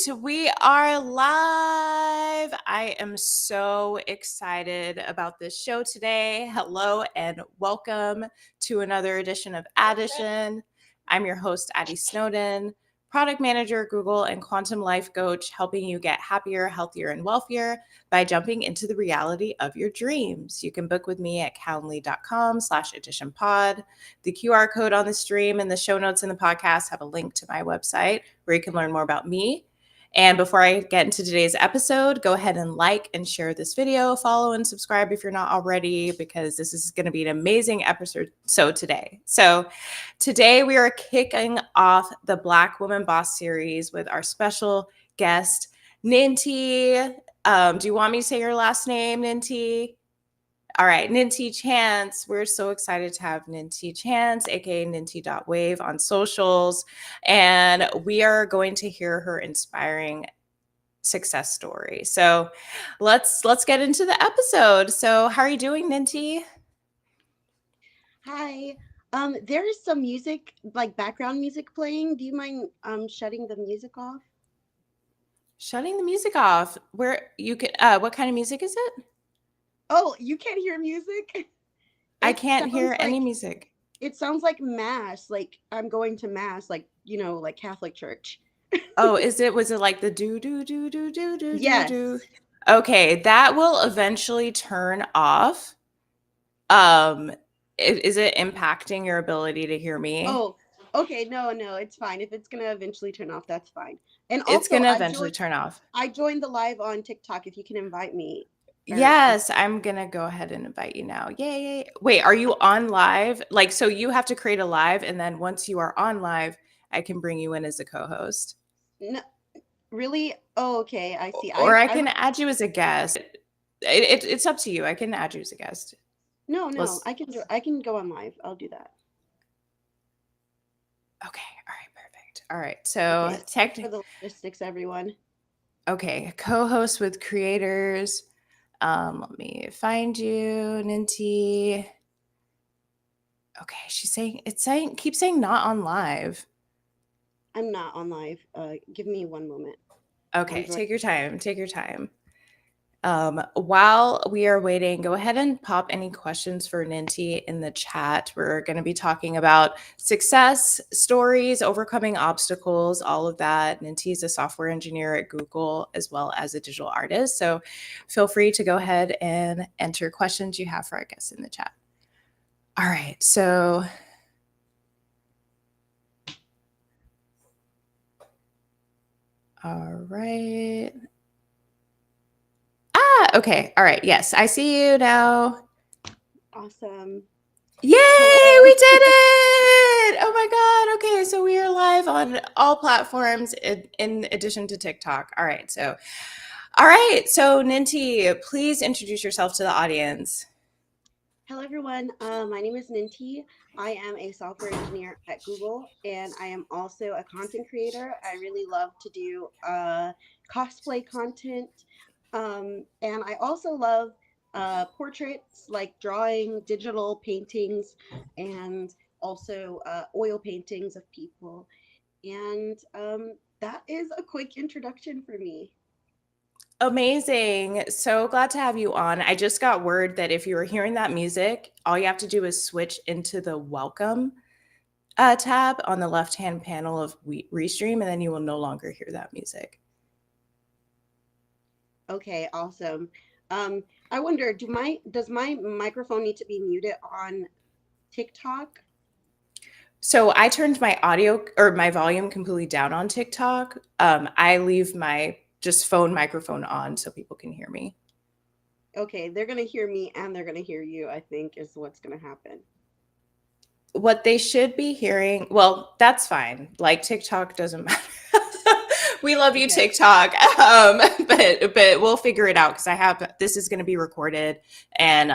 we are live. I am so excited about this show today. Hello and welcome to another edition of Addition. I'm your host, Addie Snowden, product manager at Google and quantum life coach, helping you get happier, healthier, and wealthier by jumping into the reality of your dreams. You can book with me at calendly.com/additionpod. The QR code on the stream and the show notes in the podcast have a link to my website where you can learn more about me. And before I get into today's episode, go ahead and like and share this video, follow and subscribe if you're not already, because this is going to be an amazing episode today. So today we are kicking off the Black Woman Boss series with our special guest, Ninti. Do you want me to say your last name, Ninti? All right, Ninti Chance. We're so excited to have Ninti Chance, aka Ninti.wave on socials. And we are going to hear her inspiring success story. So let's get into the episode. So how are you doing, Ninti? Hi. There is some music, like background music playing. Do you mind shutting the music off? Shutting the music off. Where you can what kind of music is it? Oh, you can't hear music? I It can't hear sounds any like music. mass, like I'm going to mass, like, like Catholic church. Oh, was it like the do do do do do do do do? Yes. Okay, that will eventually turn off. Um, is it impacting your ability to hear me? Oh, okay. No, it's fine. If it's gonna eventually turn off, that's fine. And It's also gonna eventually turn off. I joined the live on TikTok if you can invite me. Or Yes, I'm gonna go ahead and invite you now. Yay. Wait, are you on live? Like, so you have to create a live, and then once you are on live, I can bring you in as a co-host. no, really? Oh, okay. I see. Or I I can add you as a guest. It's up to you. I can add you as a guest. No, Let's I can go on live. I'll do that. Okay. All right, perfect. All right. So Okay. For the logistics, everyone. okay, co-host with creators. Let me find you, Ninti. Okay, she's saying keeps saying not on live. I'm not on live. Give me one moment. I'm Okay, joining. take your time. Take your time. While we are waiting, go ahead and pop any questions for Ninti in the chat. We're going to be talking about success stories, overcoming obstacles, all of that. Ninti is a software engineer at Google as well as a digital artist. So feel free to go ahead and enter questions you have for our guests in the chat. All right. So all right. Okay. All right. Yes, I see you now. Awesome. Yay, we Hello. did it! Oh my God. Okay, so we are live on all platforms in addition to TikTok. All right. So, Ninti, please introduce yourself to the audience. Hello, everyone. My name is Ninti. I am a software engineer at Google, and I am also a content creator. I really love to do cosplay content, and I also love portraits, like drawing digital paintings, and also oil paintings of people. And that is a quick introduction for me. Amazing. So glad to have you on. I just got word that if you were hearing that music, all you have to do is switch into the welcome tab on the left hand panel of Restream, and then you will no longer hear that music. Okay, awesome. I wonder, does my microphone need to be muted on TikTok? So I turned my audio or my volume completely down on TikTok. I leave my just phone microphone on so people can hear me. Okay, they're gonna hear me and they're gonna hear you, I think is what's gonna happen. What they should be hearing, well, that's fine. Like TikTok doesn't matter. We love you, Okay. TikTok. But we'll figure it out because I have this is going to be recorded and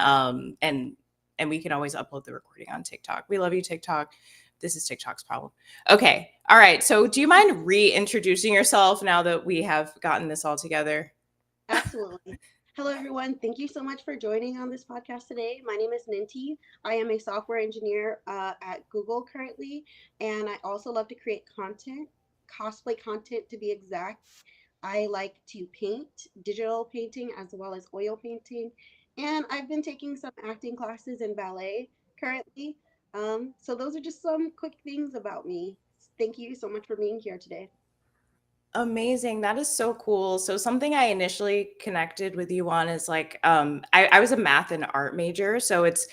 we can always upload the recording on TikTok. We love you, TikTok. This is TikTok's problem. Okay. All right. So do you mind reintroducing yourself now that we have gotten this all together? Absolutely. Hello, everyone. Thank you so much for joining on this podcast today. My name is Ninti. I am a software engineer at Google currently, and I also love to create content. cosplay content to be exact. I like to paint, digital painting as well as oil painting, and I've been taking some acting classes in ballet currently. So those are just some quick things about me. Thank you so much for being here today. Amazing. That is so cool. So something I initially connected with you on is like I was a math and art major, so it's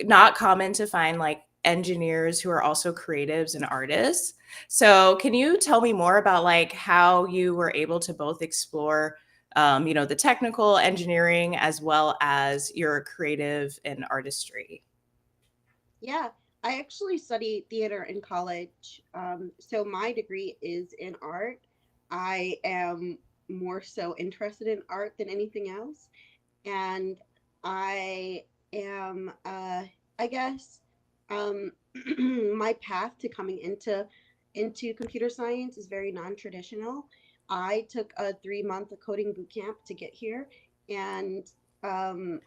not common to find like engineers who are also creatives and artists. So can you tell me more about like how you were able to both explore the technical engineering as well as your creative and artistry? Yeah, I actually studied theater in college. So my degree is in art. I am more so interested in art than anything else. And I am, I guess, um, my path to coming into computer science is very non-traditional. I took a 3 month coding boot camp to get here, and um,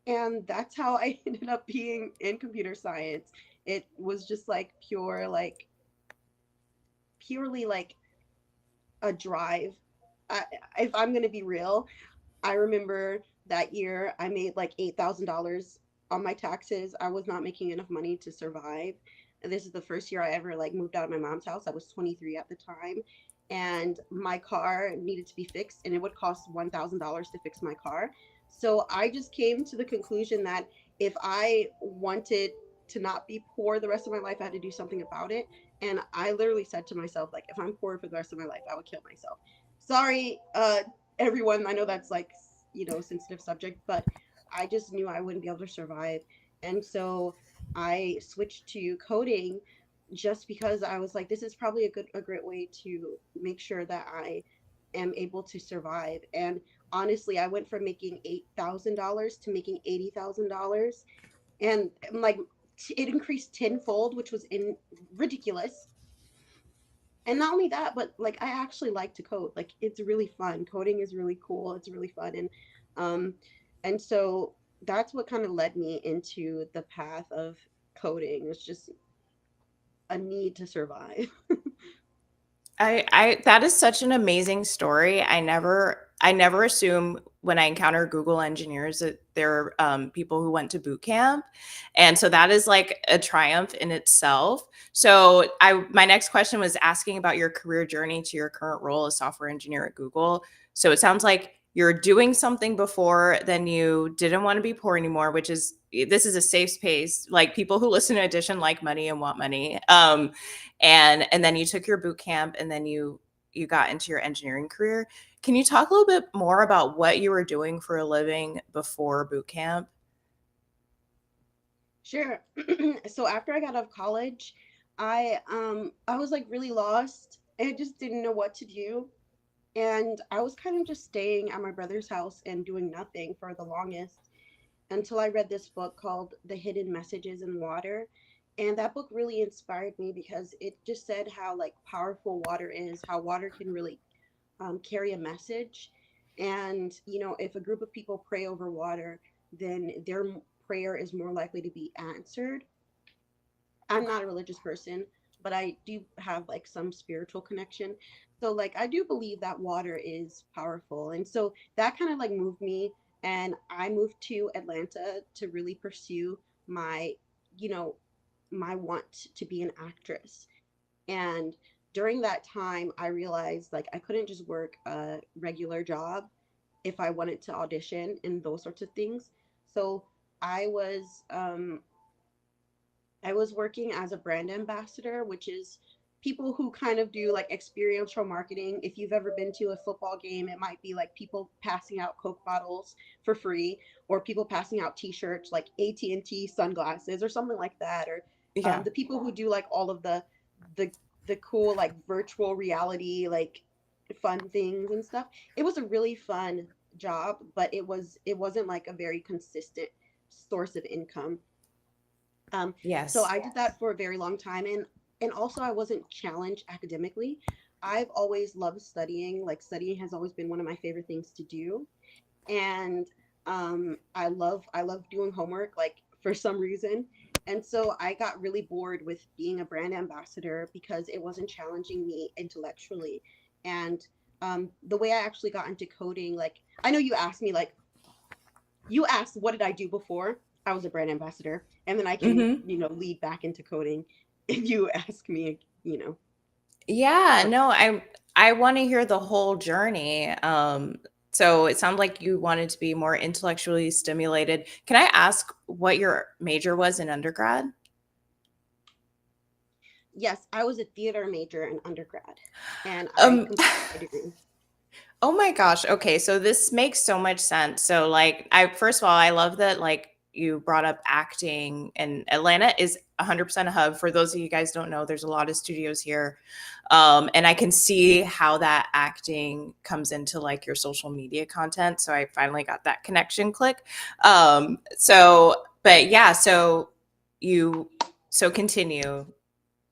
and that's how I ended up being in computer science. It was just like purely like a drive. I, if I'm gonna be real, I remember that year I made like $8,000 on my taxes. I was not making enough money to survive. And this is the first year I ever like moved out of my mom's house. I was 23 at the time, and my car needed to be fixed, and it would cost $1,000 to fix my car. So I just came to the conclusion that if I wanted to not be poor the rest of my life, I had to do something about it. And I literally said to myself, like, if I'm poor for the rest of my life, I would kill myself. Sorry, everyone. I know that's like, sensitive subject, but I just knew I wouldn't be able to survive. And so I switched to coding just because I was like, this is probably a great way to make sure that I am able to survive. And honestly, I went from making $8,000 to making $80,000, and like it increased tenfold, which was in ridiculous. And not only that, but like I actually like to code. Like it's really fun. Coding is really cool. It's really fun. Um and so that's what kind of led me into the path of coding. It's just a need to survive. I that is such an amazing story. I never assume when I encounter Google engineers that they're people who went to boot camp, and so that is like a triumph in itself. So my next question was asking about your career journey to your current role as software engineer at Google. So it sounds like you're doing something before, then you didn't want to be poor anymore, which is this is a safe space. Like people who listen to Edition like money and want money. And then you took your boot camp and then you got into your engineering career. Can you talk a little bit more about what you were doing for a living before boot camp? Sure. So after I got out of college, I was like really lost. I just didn't know what to do. And I was kind of just staying at my brother's house and doing nothing for the longest, until I read this book called The Hidden Messages in Water. And that book really inspired me because it just said how like powerful water is, how water can really carry a message. And if a group of people pray over water, then their prayer is more likely to be answered. I'm not a religious person, but I do have like some spiritual connection. So like I do believe that water is powerful. And so that kind of like moved me, and I moved to Atlanta to really pursue my, you know, my want to be an actress. And during that time I realized like I couldn't just work a regular job if I wanted to audition and those sorts of things. So I was I was working as a brand ambassador, which is people who kind of do like experiential marketing. If you've ever been to a football game, it might be like people passing out Coke bottles for free, or people passing out T-shirts like AT&T sunglasses or something like that, or Yeah. the people who do like all of the the cool like virtual reality like fun things and stuff. It was a really fun job, but it wasn't like a very consistent source of income. So Yes. I did that for a very long time, and also I wasn't challenged academically. I've always loved studying. Like studying has always been one of my favorite things to do, and I love doing homework. Like for some reason, And so I got really bored with being a brand ambassador because it wasn't challenging me intellectually. And the way I actually got into coding, like, I know you asked me, like, you asked, what did I do before I was a brand ambassador? And then I can, Mm-hmm. lead back into coding if you ask me, Yeah, so no, I want to hear the whole journey. So it sounds like you wanted to be more intellectually stimulated. Can I ask what your major was in undergrad? yes, I was a theater major in undergrad and I Um, completed my degree. oh my gosh. Okay, so this makes so much sense. So like I first of all, I love that like you brought up acting, and Atlanta is 100% a hub. For those of you guys don't know, there's a lot of studios here. And I can see how that acting comes into like your social media content. So I finally got that connection click. But yeah, you, so continue.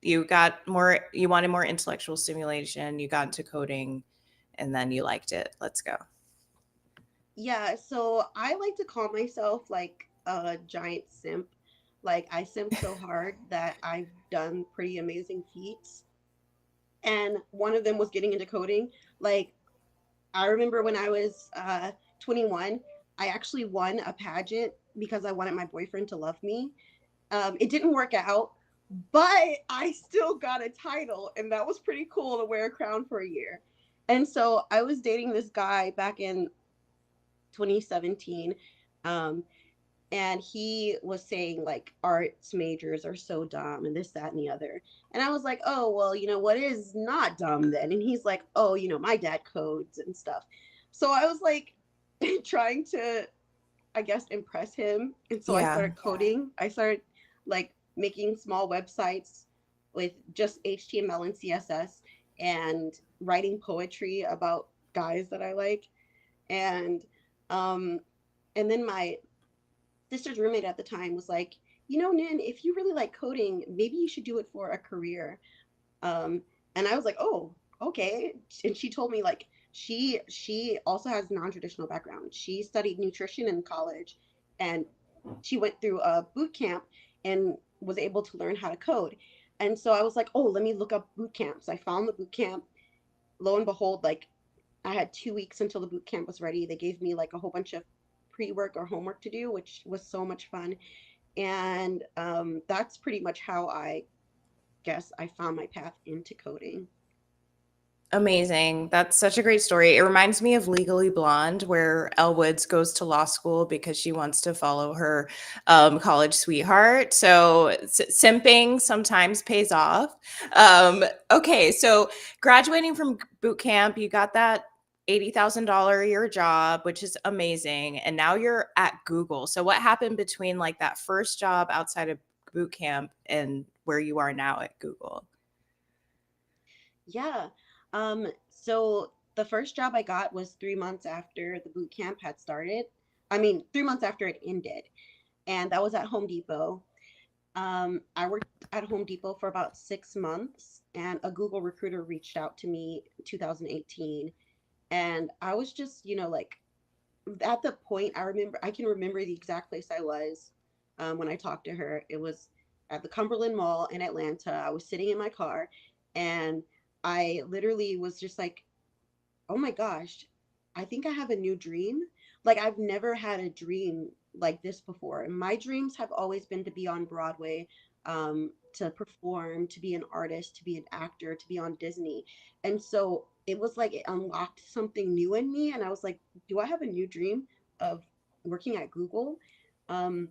You wanted more intellectual stimulation, you got into coding, and then you liked it. Let's go. Yeah, so I like to call myself like a giant simp. Like I simp so hard that I've done pretty amazing feats. And one of them was getting into coding. Like I remember when I was 21, I actually won a pageant because I wanted my boyfriend to love me. It didn't work out, but I still got a title, and that was pretty cool to wear a crown for a year. And so I was dating this guy back in 2017. Um, and he was saying like arts majors are so dumb and this, that, and the other. And I was like, oh, well, what is not dumb then? And he's like, oh, my dad codes and stuff. So I was like trying to, I guess, impress him. And so I Yeah. started coding. I started like making small websites with just HTML and CSS and writing poetry about guys that I like. And um and then my sister's roommate at the time was like, Nin, if you really like coding, maybe you should do it for a career. Um, and I was like, oh, okay. And she told me like she also has non-traditional background. She studied nutrition in college, and she went through a boot camp and was able to learn how to code. And so I was like, oh, let me look up boot camps. I found the boot camp. Lo and behold, like I had 2 weeks until the boot camp was ready. They gave me like a whole bunch of pre-work or homework to do, which was so much fun. And that's pretty much how I guess I found my path into coding. Amazing. That's such a great story. It reminds me of Legally Blonde, where Elle Woods goes to law school because she wants to follow her college sweetheart. So simping sometimes pays off. Okay, so graduating from boot camp, you got that $80,000 a year job, which is amazing. And now you're at Google. So what happened between like that first job outside of boot camp and where you are now at Google? Yeah. So the first job I got was 3 months after the boot camp had started. I mean, 3 months after it ended, and that was at Home Depot. I worked at Home Depot for about 6 months, and a Google recruiter reached out to me in 2018. And I was just, like at the point I can remember the exact place I was when I talked to her. It was at the Cumberland Mall in Atlanta. I was sitting in my car, and I literally was just like, oh my gosh, I think I have a new dream. Like I've never had a dream like this before. And my dreams have always been to be on Broadway, to perform, to be an artist, to be an actor, to be on Disney. And so it was like it unlocked something new in me. And I was like, do I have a new dream of working at Google? Um,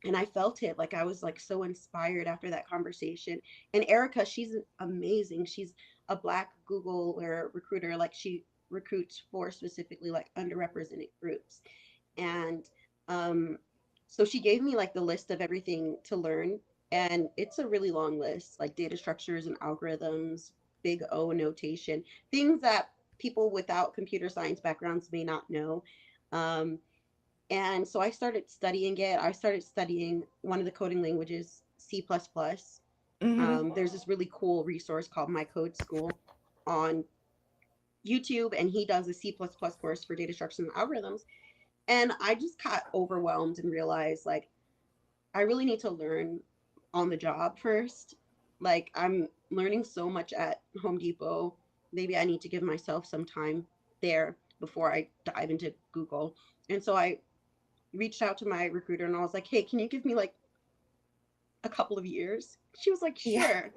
and I felt it. Like I was like so inspired after that conversation. And Erica, she's amazing. She's a black Google or recruiter. Like she recruits for specifically like underrepresented groups. And um so she gave me like the list of everything to learn, and it's a really long list, like data structures and algorithms, big O notation, things that people without computer science backgrounds may not know. Um, and so I started studying it. I started studying one of the coding languages, C++. Hmm. There's this really cool resource called My Code School on YouTube, and he does a C++ course for data structures and algorithms. And I just got overwhelmed and realized, like, I really need to learn on the job first. Like, I'm learning so much at Home Depot. Maybe I need to give myself some time there before I dive into Google. And so I reached out to my recruiter and I was like, hey, can you give me like a couple of years? She was like, Yeah. sure.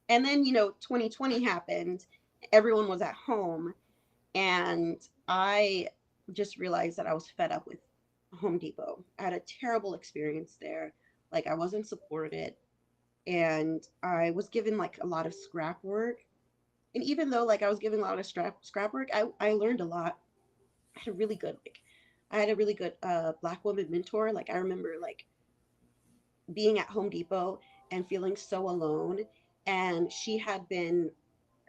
And then, 2020 happened. Everyone was at home. And I just realized that I was fed up with Home Depot. I had a terrible experience there. Like, I wasn't supported. And I was given like a lot of scrap work. And even though like I was given a lot of scrap work, I learned a lot. I had a really good like I had a really good black woman mentor. Like I remember like being at Home Depot and feeling so alone. And she had been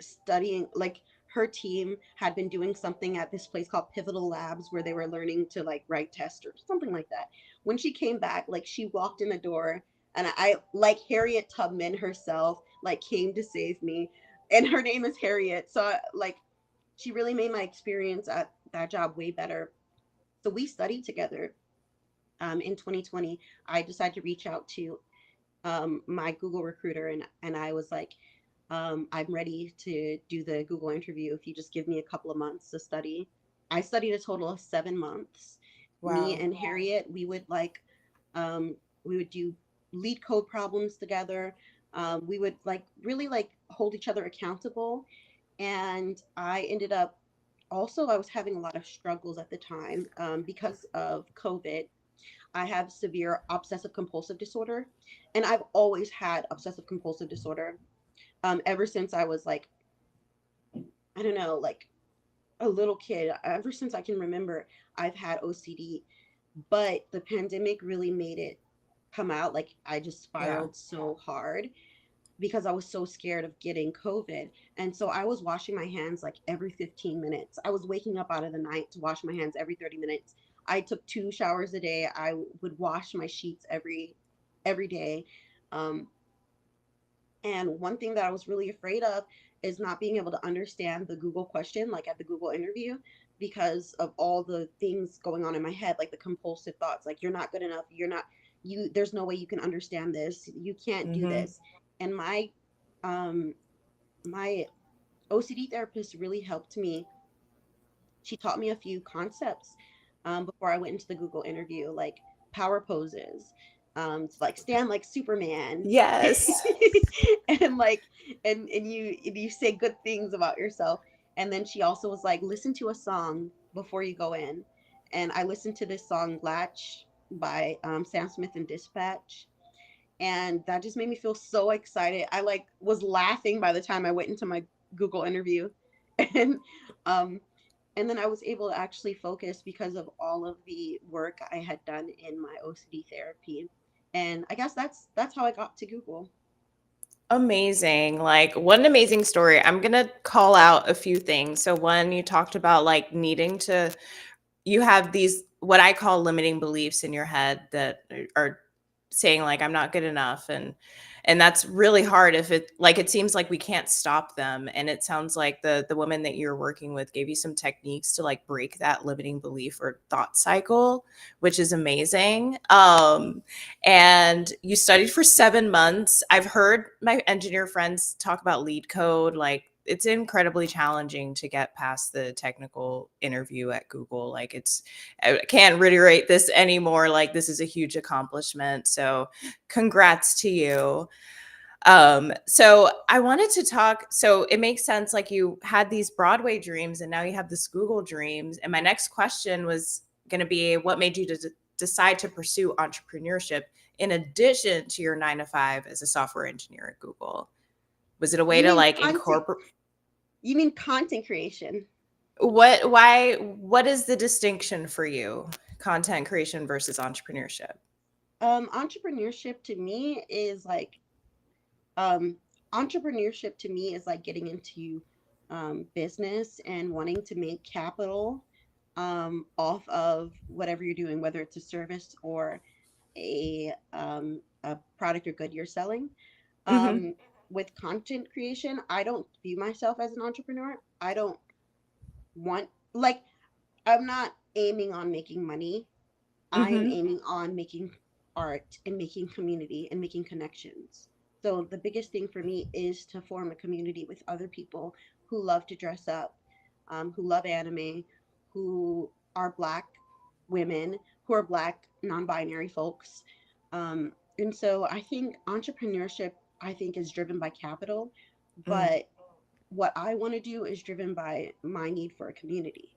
studying, like her team had been doing something at this place called Pivotal Labs where they were learning to like write tests or something like that. When she came back, like she walked in the door and I like Harriet Tubman herself, like came to save me. And her name is Harriet. So like she really made my experience at that job way better. So we studied together. In 2020, I decided to reach out to my Google recruiter and I was like, I'm ready to do the Google interview if you just give me a couple of months to study. I studied a total of 7 months. Me Wow. and Harriet, we would do lead code problems together. We would like really like hold each other accountable. And I ended up also, I was having a lot of struggles at the time because of COVID. I have severe obsessive compulsive disorder, and I've always had obsessive compulsive disorder ever since I was like, I don't know, like a little kid. Ever since I can remember, I've had OCD, but the pandemic really made it come out. Like I just Yeah. spiraled so hard because I was so scared of getting COVID. And so I was washing my hands like every 15 minutes. I was waking up out of the night to wash my hands every 30 minutes. I took 2 showers a day. I would wash my sheets every day. Um, and one thing that I was really afraid of is not being able to understand the Google question, like at the Google interview, because of all the things going on in my head, like the compulsive thoughts, like you're not good enough, there's no way you can understand this, you can't do Mm-hmm. this. And um, my OCD therapist really helped me. She taught me a few concepts before I went into the Google interview, like power poses, to like stand like Superman, Yes. and like and you say good things about yourself. And then she also was like, listen to a song before you go in. And I listened to this song Latch by Sam Smith and Dispatch, and that just made me feel so excited. I like was laughing by the time I went into my Google interview. and um and then I was able to actually focus because of all of the work I had done in my OCD therapy. And I guess that's how I got to Google. Amazing. Like, what an amazing story. I'm going to call out a few things. So, one, you talked about like needing to, you have these, what I call limiting beliefs in your head that are saying like I'm not good enough, and that's really hard if it like it seems like we can't stop them. And it sounds like the woman that you're working with gave you some techniques to like break that limiting belief or thought cycle, which is amazing. And you studied for 7 months. I've heard my engineer friends talk about lead code. Like, it's incredibly challenging to get past the technical interview at Google. Like, I can't reiterate this anymore. Like, this is a huge accomplishment. So congrats to you. So I wanted to talk. So it makes sense. Like, you had these Broadway dreams and now you have this Google dreams. And my next question was going to be, what made you decide to pursue entrepreneurship in addition to your 9 to 5 as a software engineer at Google? Was it a way You to mean like content? incorporate You mean content creation? what is the distinction for you, content creation versus entrepreneurship? Entrepreneurship to me is like um, entrepreneurship to me is like getting into business and wanting to make capital off of whatever you're doing, whether it's a service or a product or good you're selling. Mm-hmm. Um, with content creation, I don't view myself as an entrepreneur. I don't want like I'm not aiming on making money. I'm Mm-hmm. aiming on making art and making community and making connections. So the biggest thing for me is to form a community with other people who love to dress up, who love anime, who are Black women, who are Black non-binary folks. And so I think entrepreneurship, I think, is driven by capital, Mm. but what I want to do is driven by my need for a community.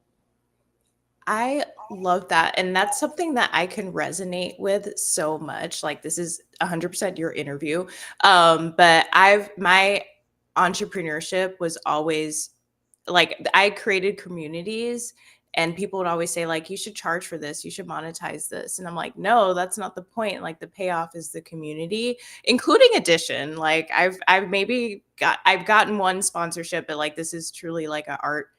I love that. And that's something that I can resonate with so much. Like, this is 100% your interview. But my entrepreneurship was always like, I created communities, and people would always say, like, you should charge for this, you should monetize this. And I'm like, no, that's not the point. Like, the payoff is the community, including Edition. Like, I've gotten one sponsorship, but like, this is truly like an art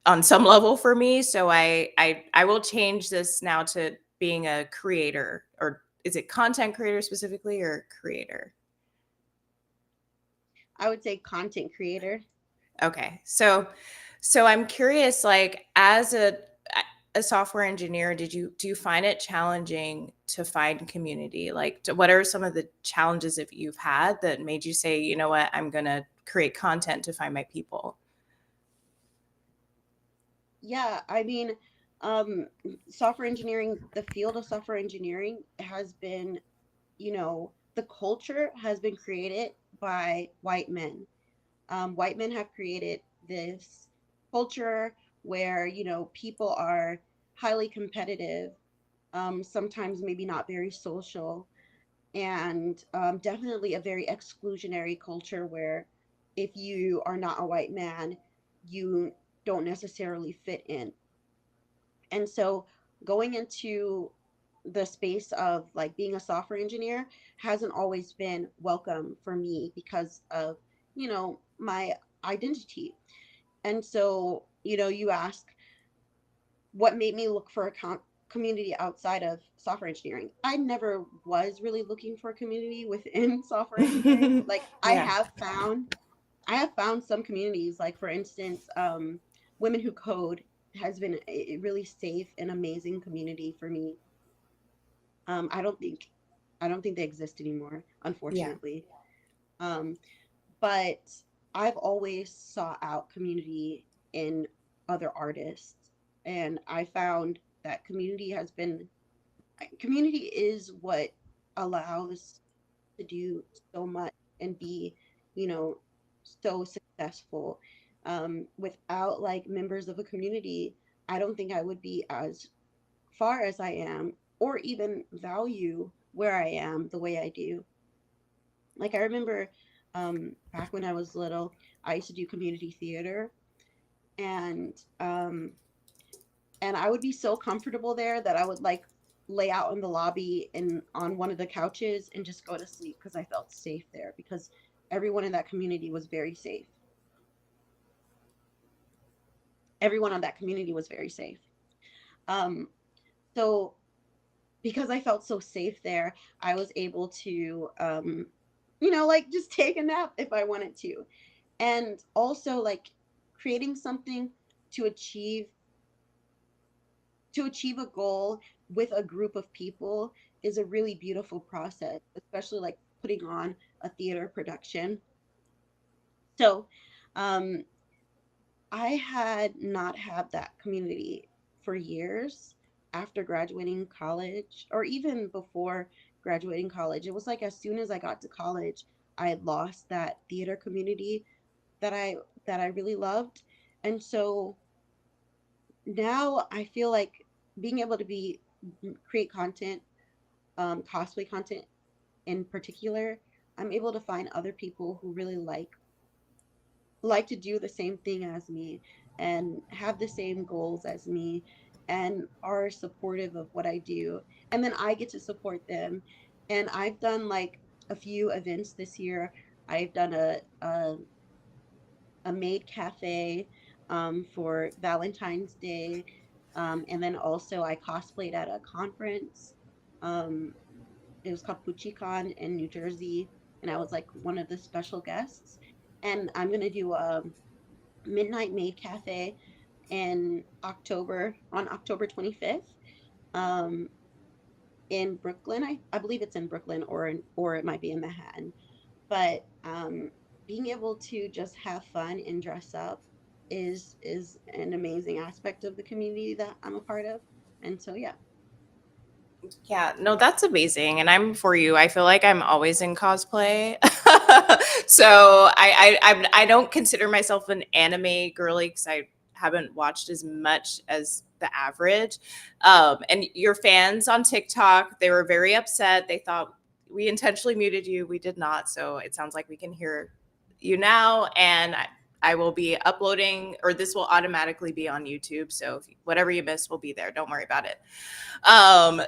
on some level for me. So I will change this now to being a creator, or is it content creator specifically, or creator? I would say content creator. Okay. So I'm curious, like, as a software engineer, do you find it challenging to find community? Like, what are some of the challenges that you've had that made you say, you know what, I'm going to create content to find my people? Yeah, I mean, um, software engineering, the field of software engineering has been, the culture has been created by white men. White men have created this culture where, people are highly competitive, sometimes maybe not very social, and definitely a very exclusionary culture where if you are not a white man, you don't necessarily fit in. And so going into the space of like being a software engineer hasn't always been welcome for me because of, my identity. And so, you ask what made me look for a community outside of software engineering. I never was really looking for a community within software engineering. Like Yeah. I have found some communities, like for instance, Women Who Code has been a really safe and amazing community for me. Um, I don't think I don't think they exist anymore, Yeah. unfortunately. Um, but I've always sought out community in other artists, and I found that community is what allows to do so much and be, you know, so successful. Without like members of a community, I don't think I would be as far as I am or even value where I am the way I do. Like I remember back when I was little, I used to do community theater, and I would be so comfortable there that I would like lay out in the lobby and on one of the couches and just go to sleep because I felt safe there because everyone in that community was very safe. Everyone on that community was very safe. Um, so because I felt so safe there, I was able to, like just take a nap if I wanted to. And also like creating something to achieve a goal with a group of people is a really beautiful process, especially like putting on a theater production. So, um, I had not had that community for years after graduating college, or even before graduating college. It was like as soon as I got to college, I had lost that theater community that I really loved. And so now I feel like being able to be create content, cosplay content in particular, I'm able to find other people who really like to do the same thing as me and have the same goals as me and are supportive of what I do. And then I get to support them. And I've done like a few events this year. I've done a maid cafe for Valentine's Day. And then also I cosplayed at a conference. Um, it was called PuchiCon in New Jersey. And I was like one of the special guests. And I'm going to do a Midnight Maid Cafe on October 25th. Um, in Brooklyn. I believe it's in Brooklyn, or it might be in Manhattan. But being able to just have fun and dress up is an amazing aspect of the community that I'm a part of. And so yeah. Yeah, no, that's amazing. And I'm for you. I feel like I'm always in cosplay. So I don't consider myself an anime girly because I haven't watched as much as the average. And your fans on TikTok, they were very upset. They thought we intentionally muted you. We did not. So it sounds like we can hear you now. And I will be uploading, or this will automatically be on YouTube. So whatever you missed will be there. Don't worry about it.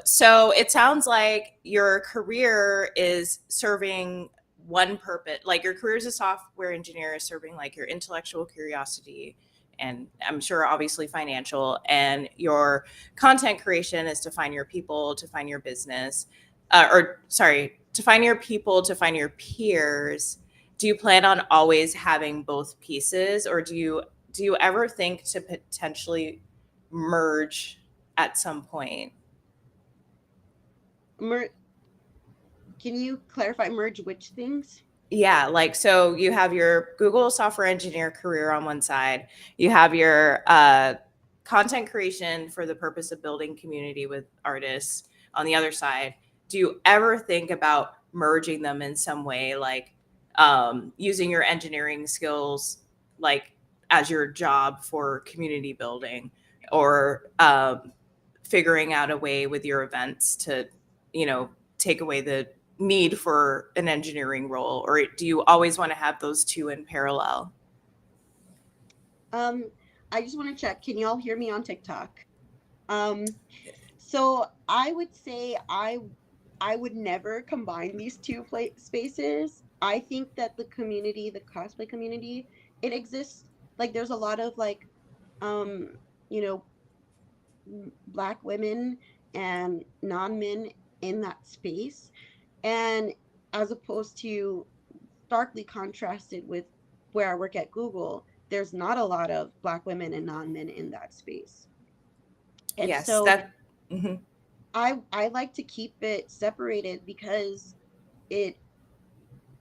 So it sounds like your career is serving one purpose. Like your career as a software engineer is serving like your intellectual curiosity, and I'm sure obviously financial, and your content creation is to find your people, to find your business, or sorry, to find your people, to find your peers. Do you plan on always having both pieces, or do you ever think to potentially merge at some point? Mer- can you clarify merge which things? Yeah, like so you have your Google software engineer career on one side, you have your content creation for the purpose of building community with artists on the other side. Do you ever think about merging them in some way, like using your engineering skills, like as your job for community building, or figuring out a way with your events to, you know, take away the need for an engineering role, or do you always want to have those two in parallel? Um, I just want to check. Can y'all hear me on TikTok? Um, so I would say I would never combine these two play spaces. I think that the community, the cosplay community, it exists. Like there's a lot of like um, you know, black women and non-men in that space. And as opposed to starkly contrasted with where I work at Google, there's not a lot of black women and non-men in that space. And Yes, so that. Mhm. I like to keep it separated because it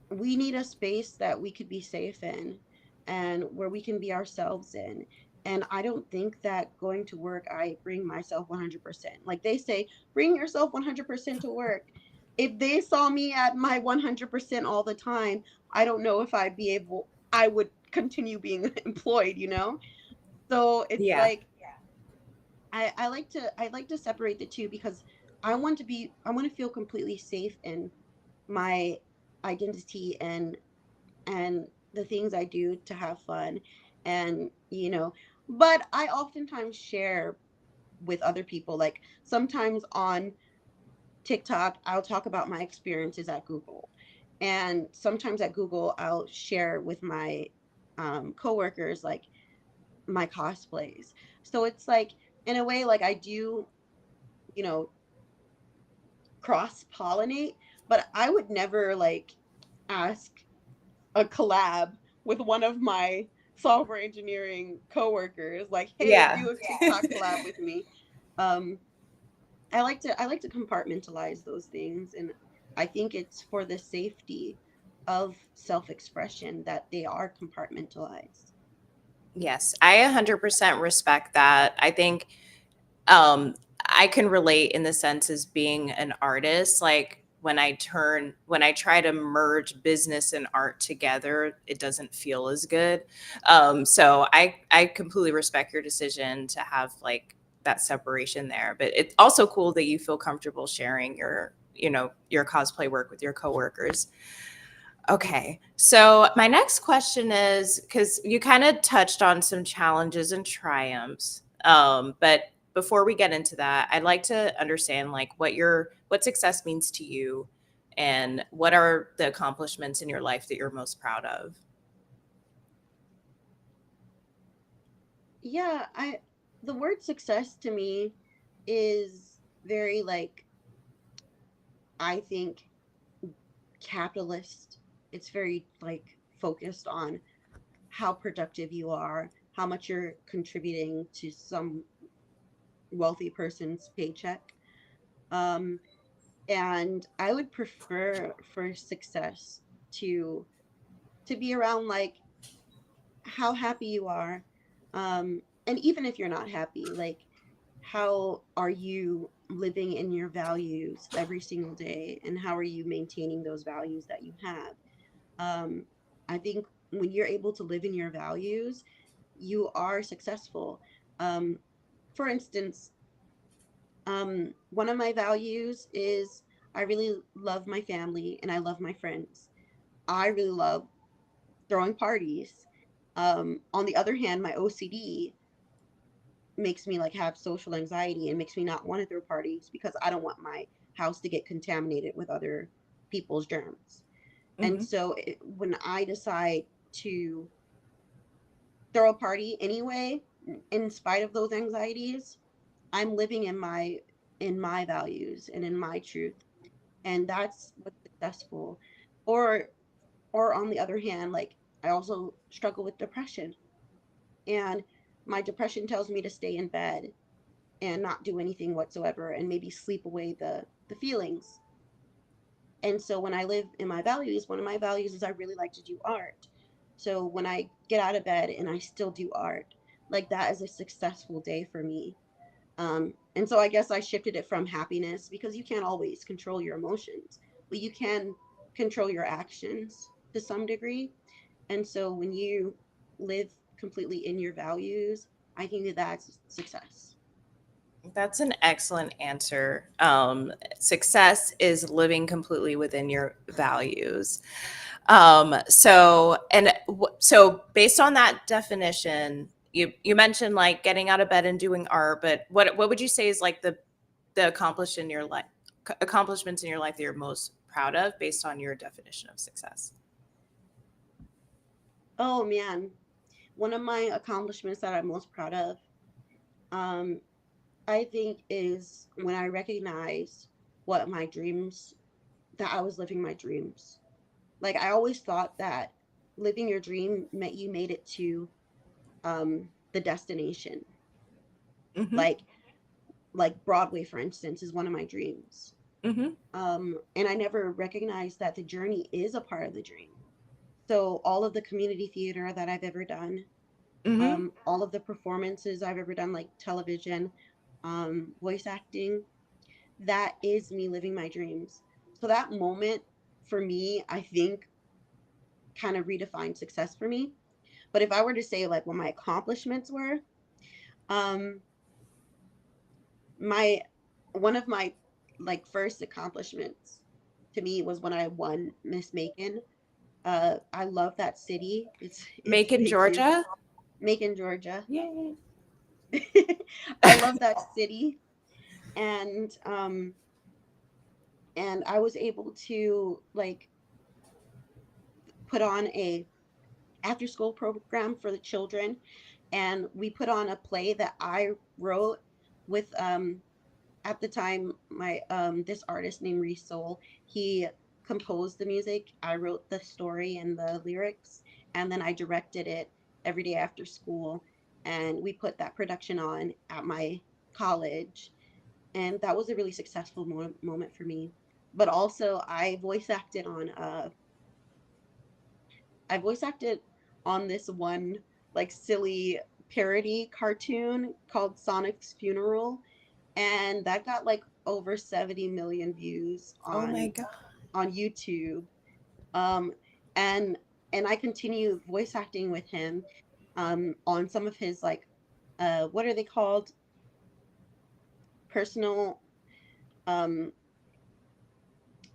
we need a space that we could be safe in and where we can be ourselves in. And I don't think that going to work, I bring myself 100%. Like they say, bring yourself 100% to work. If they saw me at my 100% all the time, I don't know if I would continue being employed, you know? So it's Yeah. like, I like to separate the two because I want to feel completely safe in my identity and the things I do to have fun. And, but I oftentimes share with other people. Like sometimes on TikTok, I'll talk about my experiences at Google. And sometimes at Google, I'll share with my coworkers like my cosplays. So it's like, in a way, like I do, you know, cross pollinate, but I would never like ask a collab with one of my software engineering coworkers like, hey, Yeah. do a TikTok collab with me. um I like to compartmentalize those things, and I think it's for the safety of self-expression that they are compartmentalized. Yes, I 100% respect that. I think um I can relate in the sense as being an artist, like when I try to merge business and art together, it doesn't feel as good. So I completely respect your decision to have like that separation there, but it's also cool that you feel comfortable sharing your, you know, your cosplay work with your coworkers. Okay. So my next question is, because you kind of touched on some challenges and triumphs. But before we get into that, I'd like to understand like what success means to you, and what are the accomplishments in your life that you're most proud of. Yeah, I the word success to me is very like, I think, capitalist. It's very like focused on how productive you are, how much you're contributing to some wealthy person's paycheck. Um, And I would prefer for success to be around like how happy you are. And even if you're not happy, like how are you living in your values every single day, and how are you maintaining those values that you have? um, I think when you're able to live in your values, you are successful. um, for instance, one of my values is I really love my family and I love my friends. I really love throwing parties. On the other hand, my OCD makes me like have social anxiety and makes me not want to throw parties because I don't want my house to get contaminated with other people's germs. And Hmm. so when I decide to throw a party anyway, in spite of those anxieties, I'm living in my values and in my truth, and that's what's successful. Or on the other hand, like I also struggle with depression, and my depression tells me to stay in bed and not do anything whatsoever and maybe sleep away the feelings. And so when I live in my values, one of my values is I really like to do art. So when I get out of bed and I still do art, like that is a successful day for me. And so I guess I shifted it from happiness, because you can't always control your emotions, but you can control your actions to some degree. And so when you live completely in your values, I think that that's success. That's an excellent answer. Success is living completely within your values. So based on that definition, you mentioned like getting out of bed and doing art, but what would you say is like the accomplishments in your life that you're most proud of based on your definition of success? Oh man, one of my accomplishments that I'm most proud of, um, I think, is when I recognize what my dreams, that I was living my dreams. Like I always thought that living your dream meant you made it to the destination. Mm-hmm. Like Broadway, for instance, is one of my dreams. Mm-hmm. And I never recognized that the journey is a part of the dream. So all of the community theater that I've ever done, Mm-hmm. all of the performances I've ever done, like television, voice acting, that is me living my dreams. So that moment for me, I think, kind of redefined success for me. But if I were to say like what my accomplishments were, um, my one of my like first accomplishments to me was when I won Miss Macon. I love that city. It's Macon, Macon, Georgia. Macon, Georgia. Yay. I love that city, and I was able to like put on a after school program for the children, and we put on a play that I wrote with at the time my this artist named Reese Soul. He composed the music, I wrote the story and the lyrics, and then I directed it every day after school, and we put that production on at my college, and that was a really successful moment for me. But also I voice acted on this one like silly parody cartoon called Sonic's Funeral, and that got like over 70 million views Oh my god. on YouTube. Um, and I continue voice acting with him on some of his like what are they called? Personal um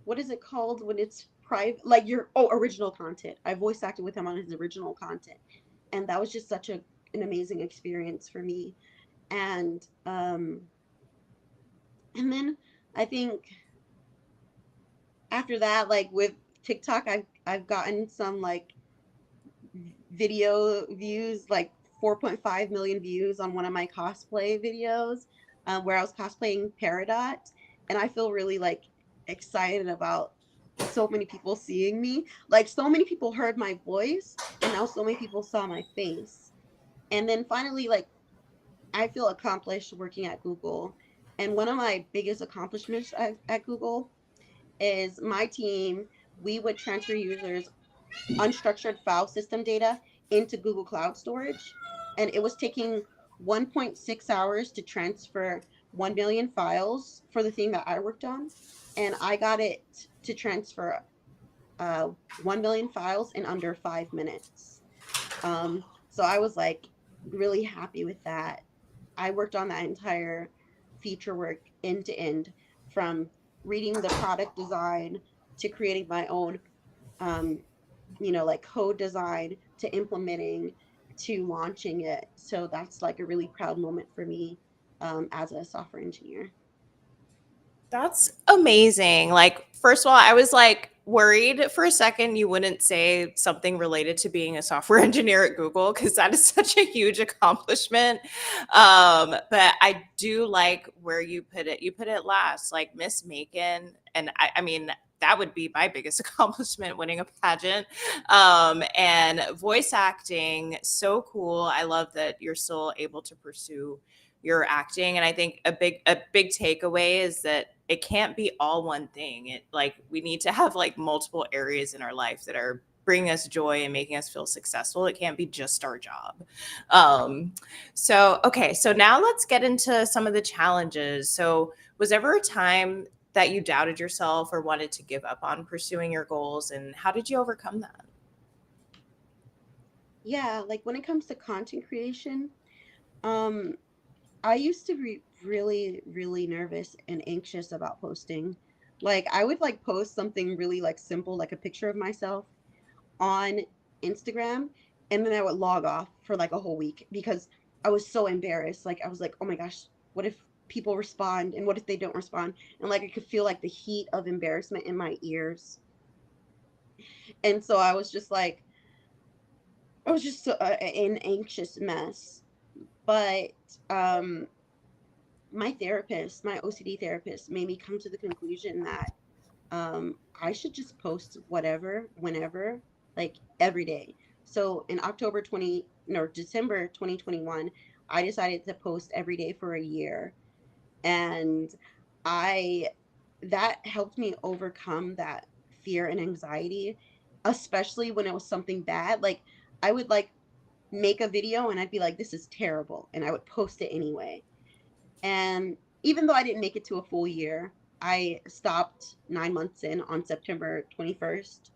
what is it called when it's private, like your original content. I voice acted with him on his original content, and that was just such an amazing experience for me. And and then I think after that, like with TikTok, I've gotten some like video views, like 4.5 million views on one of my cosplay videos, where I was cosplaying Peridot, and I feel really like excited about so many people seeing me. Like so many people heard my voice, and now so many people saw my face. And then finally, like I feel accomplished working at Google. And one of my biggest accomplishments at Google is my team, we would transfer users unstructured file system data into Google Cloud storage. And it was taking 1.6 hours to transfer 1 million files for the thing that I worked on. And I got it to transfer 1 million files in under 5 minutes. So I was like really happy with that. I worked on that entire feature work end to end, from reading the product design to creating my own um, like code design to implementing to launching it. So that's like a really proud moment for me as a software engineer. That's amazing. Like, first of all, I was like worried for a second you wouldn't say something related to being a software engineer at Google because that is such a huge accomplishment. But I do like where you put it. You put it last, like Miss Macon, and I mean that would be my biggest accomplishment, winning a pageant. And voice acting, so cool. I love that you're still able to pursue your acting, and I think a big takeaway is that it can't be all one thing. It, like, we need to have like multiple areas in our life that are bringing us joy and making us feel successful. It can't be just our job. um so okay, so now let's get into some of the challenges. So was ever a time that you doubted yourself or wanted to give up on pursuing your goals, and how did you overcome that? Yeah, like when it comes to content creation, um, I used to be really, really nervous and anxious about posting. Like I would like post something really like simple, like a picture of myself on Instagram, and then I would log off for like a whole week because I was so embarrassed. Like I was like, oh my gosh, what if people respond and what if they don't respond? And like I could feel like the heat of embarrassment in my ears. And so I was just like, I was just so, an anxious mess. But um my therapist, my OCD therapist, made me come to the conclusion that I should just post whatever, whenever, like every day. So in October 20, no, December 2021, I decided to post every day for a year. And I, that helped me overcome that fear and anxiety, especially when it was something bad. Like I would like make a video and I'd be like, this is terrible. And I would post it anyway. And even though I didn't make it to a full year, I stopped 9 months in on September 21st,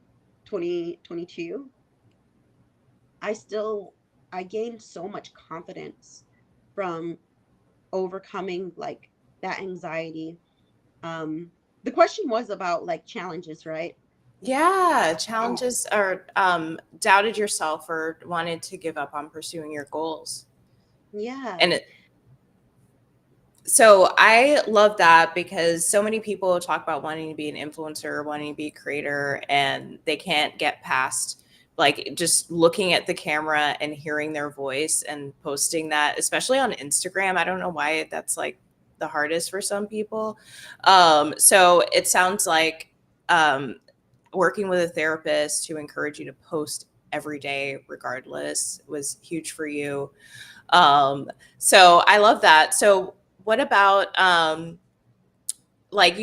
2022. I still, I gained so much confidence from overcoming like that anxiety. Um, the question was about like challenges, right? Yeah, Oh, challenges or doubted yourself or wanted to give up on pursuing your goals. yeah. And so I love that because so many people talk about wanting to be an influencer, wanting to be a creator, and they can't get past like just looking at the camera and hearing their voice and posting that, especially on Instagram. I don't know why that's like the hardest for some people. So it sounds like um, working with a therapist to encourage you to post every day, regardless, was huge for you. So I love that. So what about like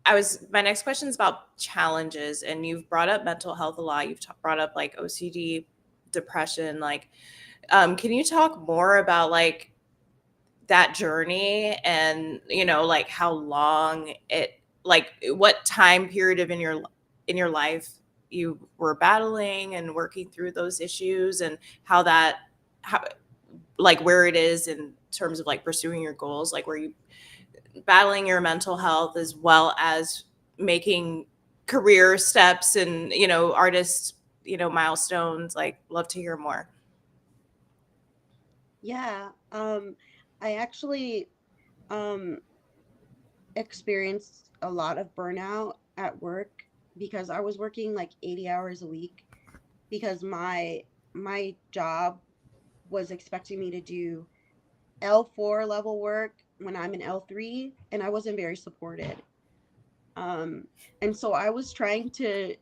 I was my next question is about challenges, and you've brought up mental health a lot. You've brought up like OCD, depression. Like, can you talk more about like that journey and like how long it, like what time period of in your life you were battling and working through those issues, and how like where it is in terms of like pursuing your goals, like where you battling your mental health as well as making career steps and artist milestones. Like, love to hear more. Yeah. I actually um experienced a lot of burnout at work because I was working like 80 hours a week because my job was expecting me to do L4 level work when I'm in L3, and I wasn't very supported. Um and so I was trying to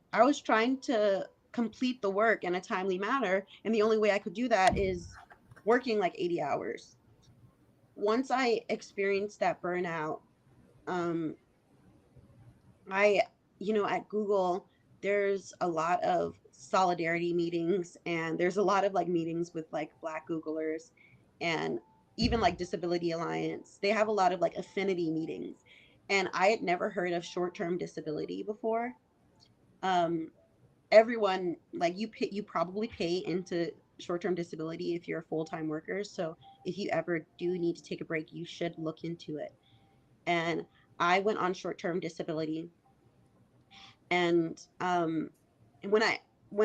complete the work in a timely manner, and the only way I could do that is working like 80 hours. Once I experienced that burnout, um I at Google, there's a lot of solidarity meetings, and there's a lot of like meetings with like Black Googlers, and even like Disability Alliance. They have a lot of like affinity meetings. And I had never heard of short-term disability before. Um, Everyone, like, you probably pay into short-term disability if you're a full-time worker. So if you ever do need to take a break, you should look into it. And I went on short-term disability, and when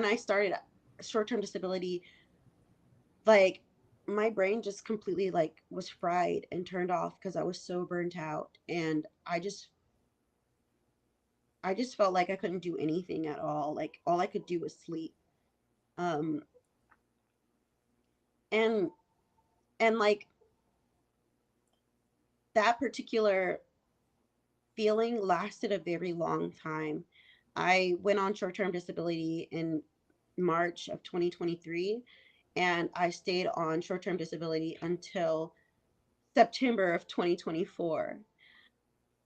I started short-term disability, like, my brain just completely like was fried and turned off because I was so burnt out, and I just felt like I couldn't do anything at all. Like, all I could do was sleep. um and like, that particular feeling lasted a very long time. I went on short-term disability in March of 2023, and I stayed on short-term disability until September of 2024.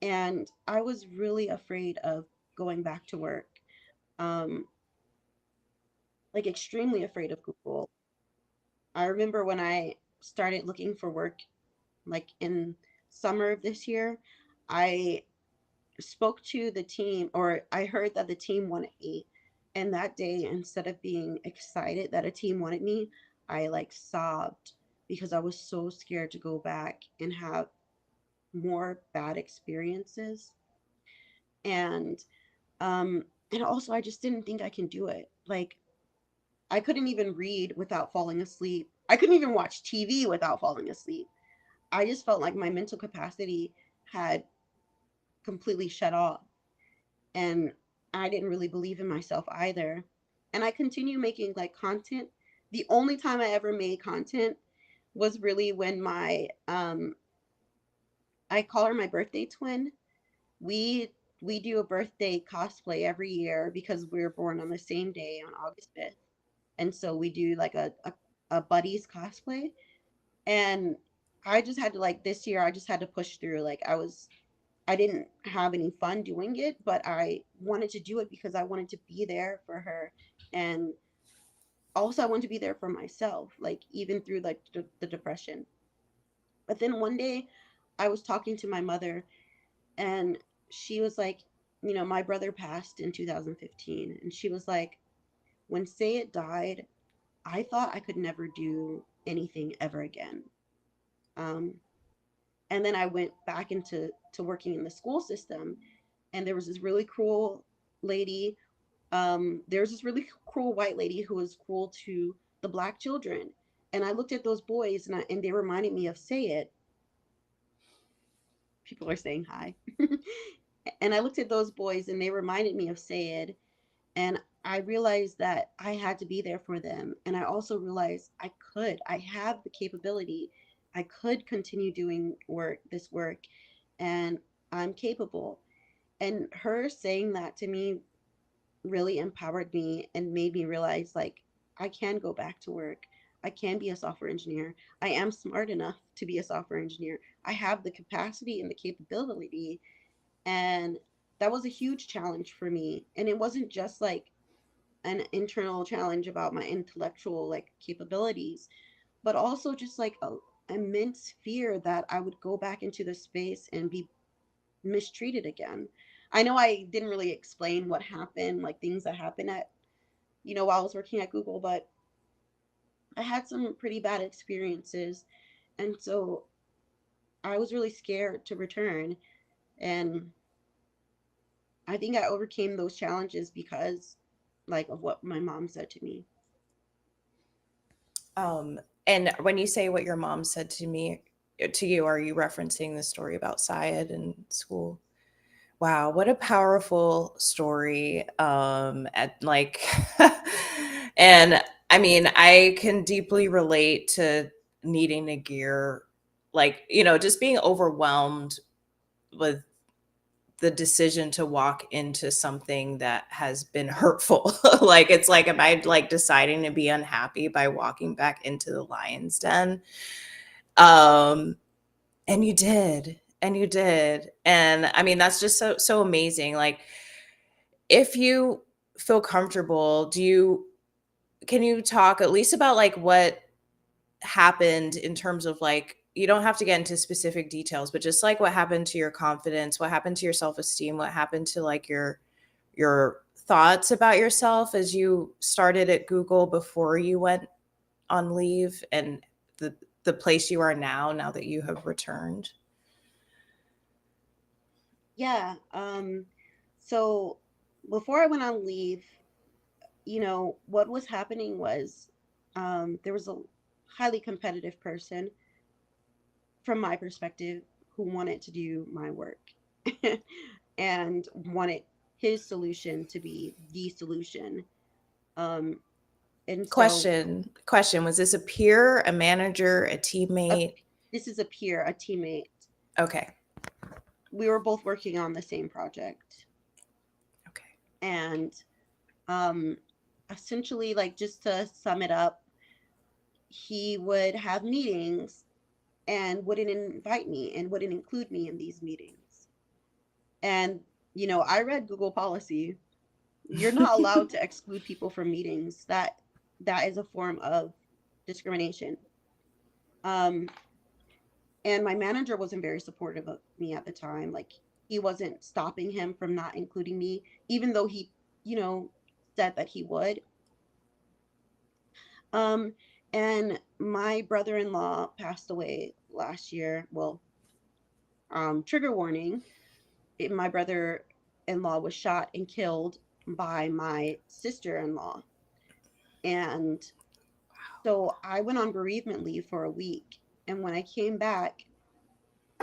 And I was really afraid of going back to work. Um, like, extremely afraid of Google. I remember when I started looking for work, like in summer of this year, I spoke to the team, or I heard that the team wanted me. And that day, instead of being excited that a team wanted me, I like sobbed because I was so scared to go back and have more bad experiences. And and also, I just didn't think I can do it. Like, I couldn't even read without falling asleep. I couldn't even watch TV without falling asleep. I just felt like my mental capacity had completely shut off. And I didn't really believe in myself either. And I continue making like content. The only time I ever made content was really when my I call her my birthday twin. We we do a birthday cosplay every year because we were born on the same day on August 5th. And so we do like a buddies cosplay. And I just had to, like, this year I just had to push through. Like, I didn't have any fun doing it, but I wanted to do it because I wanted to be there for her. And also, I wanted to be there for myself, like, even through like the depression. But then one day I was talking to my mother, and she was like, my brother passed in 2015. And she was like, when Say It died, I thought I could never do anything ever again. Um, and then I went back into working in the school system, and there was this really cruel lady. There was this really cruel white lady who was cruel to the Black children. And I looked at those boys, and they reminded me of Say It. People are saying hi. And I looked at those boys, and they reminded me of Say It. And I realized that I had to be there for them. And I also realized I have the capability. I could continue doing this work, and I'm capable. And her saying that to me really empowered me and made me realize, like, I can go back to work. I can be a software engineer. I am smart enough to be a software engineer. I have the capacity and the capability. And that was a huge challenge for me. And it wasn't just like an internal challenge about my intellectual like capabilities, but also just like a immense fear that I would go back into the space and be mistreated again. I know I didn't really explain what happened, like things that happened at, while I was working at Google, but I had some pretty bad experiences. And so I was really scared to return. And I think I overcame those challenges because, like, of what my mom said to me. Um, and when you say what your mom said to you, are you referencing the story about Syed in school? Wow, what a powerful story. At like, and I mean, I can deeply relate to needing to gear, like, just being overwhelmed with the decision to walk into something that has been hurtful. Like, it's like, am I like deciding to be unhappy by walking back into the lion's den? Um, and you did. And you did. And I mean, that's just so amazing. Like, if you feel comfortable, can you talk at least about like what happened in terms of like, you don't have to get into specific details, but just like what happened to your confidence, what happened to your self-esteem, what happened to like your thoughts about yourself as you started at Google before you went on leave, and the place you are now that you have returned? Yeah. So before I went on leave, what was happening was there was a highly competitive person from my perspective who wanted to do my work and wanted his solution to be the solution. Um, and so Question, was this a peer, a manager, a a, teammate? this is a peer, a teammate. Okay. We were both working on the same project. Okay. And um, essentially, like, just to sum it up, he would have meetings and wouldn't invite me and wouldn't include me in these meetings. And, I read Google policy. You're not allowed to exclude people from meetings. That is a form of discrimination. Um, and my manager wasn't very supportive of me at the time. Like, he wasn't stopping him from not including me, even though he, you know, said that he would. Um, and my brother-in-law passed away last year. Well, trigger warning. My brother-in-law was shot and killed by my sister-in-law. And so I went on bereavement leave for a week. And when I came back,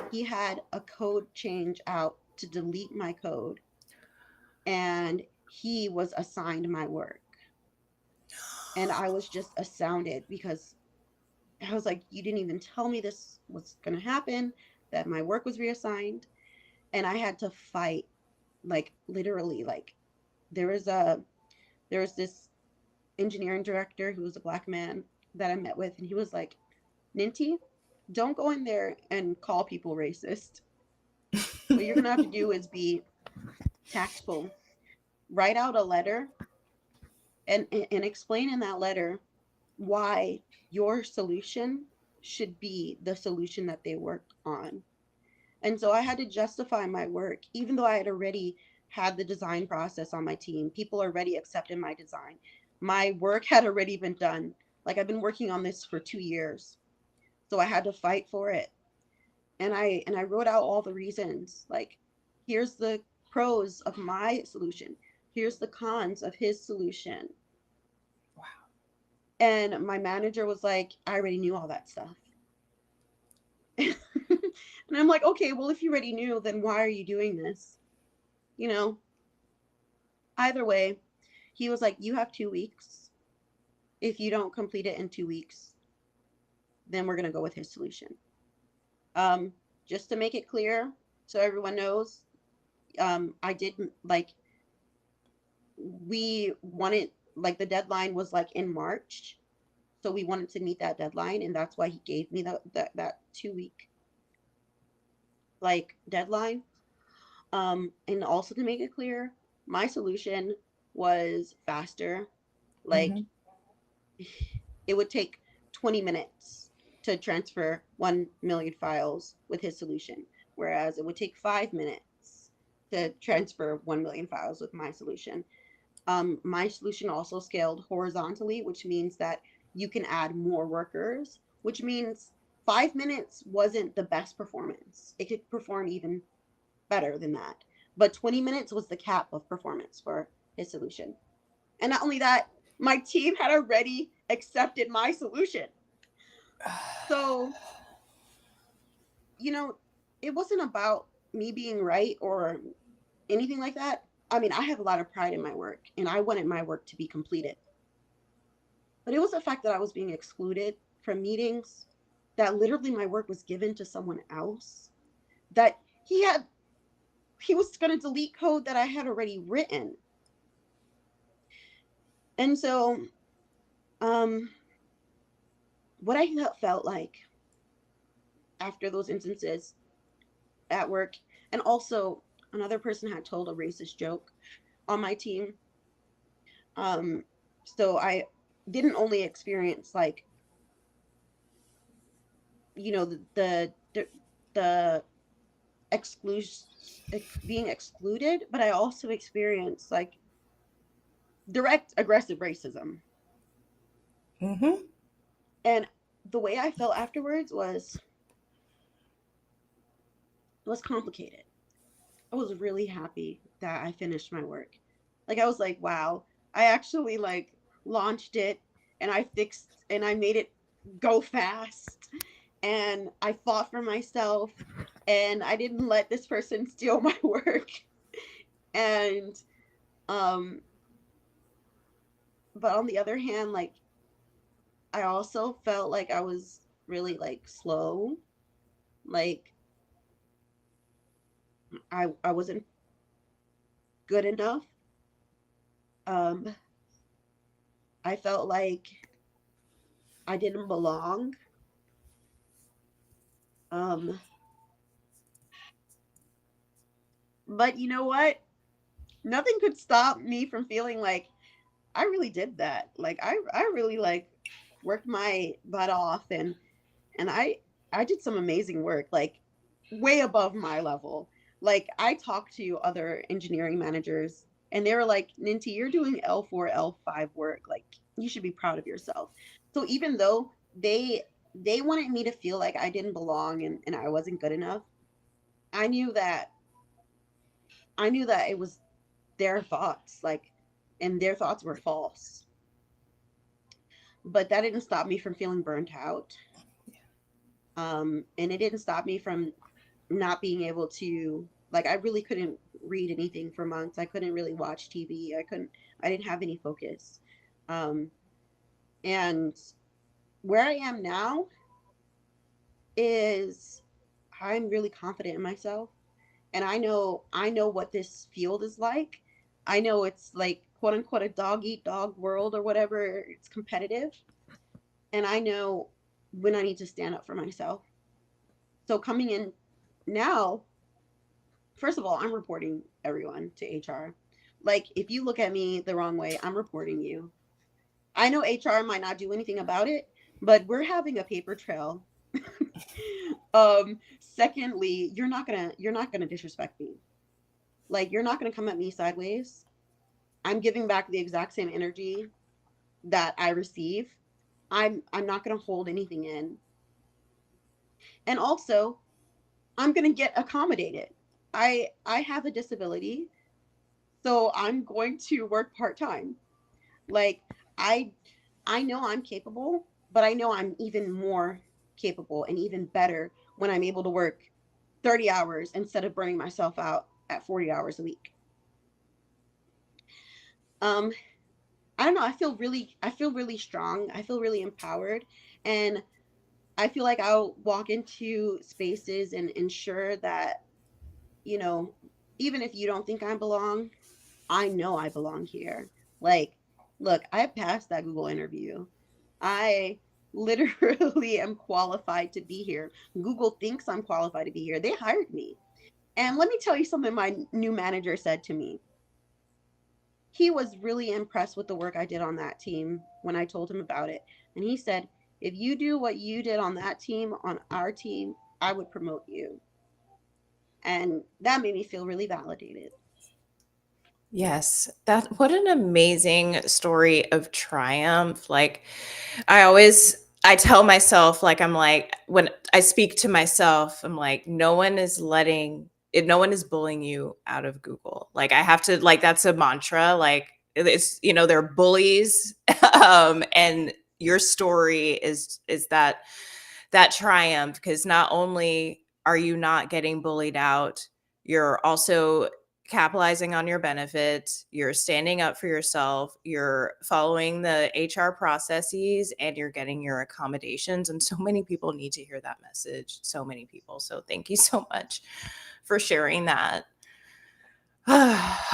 he had a code change out to delete my code. And he was assigned my work. And I was just astounded because I was like, you didn't even tell me this was going to happen, that my work was reassigned. And I had to fight, like, literally, like, there was this engineering director who was a black man that I met with, and he was like, Ninti, don't go in there and call people racist. What you're gonna have to do is be tactful. Write out a letter and explain in that letter why your solution should be the solution that they worked on. And so I had to justify my work, even though I had already had the design process on my team. People already accepted my design. My work had already been done. Like, I've been working on this for 2 years. So I had to fight for it. And I wrote out all the reasons. Like, here's the pros of my solution. Here's the cons of his solution. Wow. And my manager was like, I already knew all that stuff. And I'm like, okay, well, if you already knew, then why are you doing this? You know, either way, he was like, you have 2 weeks. If you don't complete it in 2 weeks, then we're going to go with his solution. Um, just to make it clear, so everyone knows, I didn't like, we wanted, like, the deadline was like in March. So we wanted to meet that deadline. And that's why he gave me that 2 week like deadline. And also to make it clear, my solution was faster. Like, Mhm. it would take 20 minutes to transfer 1 million files with his solution, whereas it would take 5 minutes to transfer 1 million files with my solution. My solution also scaled horizontally, which means that you can add more workers, which means 5 minutes wasn't the best performance. It could perform even better than that. But 20 minutes was the cap of performance for his solution. And not only that, my team had already accepted my solution. So, you know, it wasn't about me being right or anything like that. I mean, I have a lot of pride in my work and I wanted my work to be completed. But it was the fact that I was being excluded from meetings, that literally my work was given to someone else, that he was going to delete code that I had already written. And so, um, what I felt like after those instances at work, and also another person had told a racist joke. on my team. Um, so I didn't only experience like, the exclusion, being excluded, but I also experienced like direct aggressive racism. Mm-hmm. And the way I felt afterwards was complicated. I was really happy that I finished my work. Like I was like, wow, I actually like launched it, and I fixed and I made it go fast, and I fought for myself, and I didn't let this person steal my work. And um but on the other hand, like I also felt like I was really like slow. Like I wasn't good enough. Um I felt like I didn't belong. Um but you know what? Nothing could stop me from feeling like I really did that. Like I really like worked my butt off, and I did some amazing work, like way above my level. Like I talked to other engineering managers, and they were like, "Ninti, you're doing L4, L5 work. Like you should be proud of yourself." So even though they wanted me to feel like I didn't belong, and I wasn't good enough, I knew that I knew that it was their thoughts, like, and their thoughts were false. But that didn't stop me from feeling burnt out. And it didn't stop me from not being able to, like, I really couldn't read anything for months. I couldn't really watch TV. I didn't have any focus. Um, and where I am now is I'm really confident in myself, and I know what this field is like. I know it's like quote unquote a dog eat dog world or whatever. It's competitive, and I know when I need to stand up for myself. So coming in now, first of all, I'm reporting everyone to HR. Like, if you look at me the wrong way, I'm reporting you. I know HR might not do anything about it, but we're having a paper trail. Secondly, you're not gonna disrespect me. Like, you're not gonna come at me sideways. I'm giving back the exact same energy that I receive. I'm not gonna hold anything in. And also, I'm gonna get accommodated. I have a disability, so I'm going to work part-time. Like I I know I'm capable, but I know I'm even more capable and even better when I'm able to work 30 hours instead of burning myself out at 40 hours a week. Um I don't know, I feel really strong. I feel really empowered, and I feel like I'll walk into spaces and ensure that, you know, even if you don't think I belong, I know I belong here. Like, look, I passed that Google interview. I literally am qualified to be here. Google thinks I'm qualified to be here. They hired me. And let me tell you something my new manager said to me. He was really impressed with the work I did on that team when I told him about it. And he said, if you do what you did on that team, on our team, I would promote you. And that made me feel really validated. Yes, that what an amazing story of triumph. Like I tell myself like I'm like when I speak to myself, I'm like no one is letting it no one is bullying you out of Google. Like I have to like that's a mantra like it's they're bullies and your story is that triumph because not only are you not getting bullied out, you're also capitalizing on your benefits, you're standing up for yourself, you're following the HR processes, and you're getting your accommodations. And so many people need to hear that message. So many people. So thank you so much for sharing that.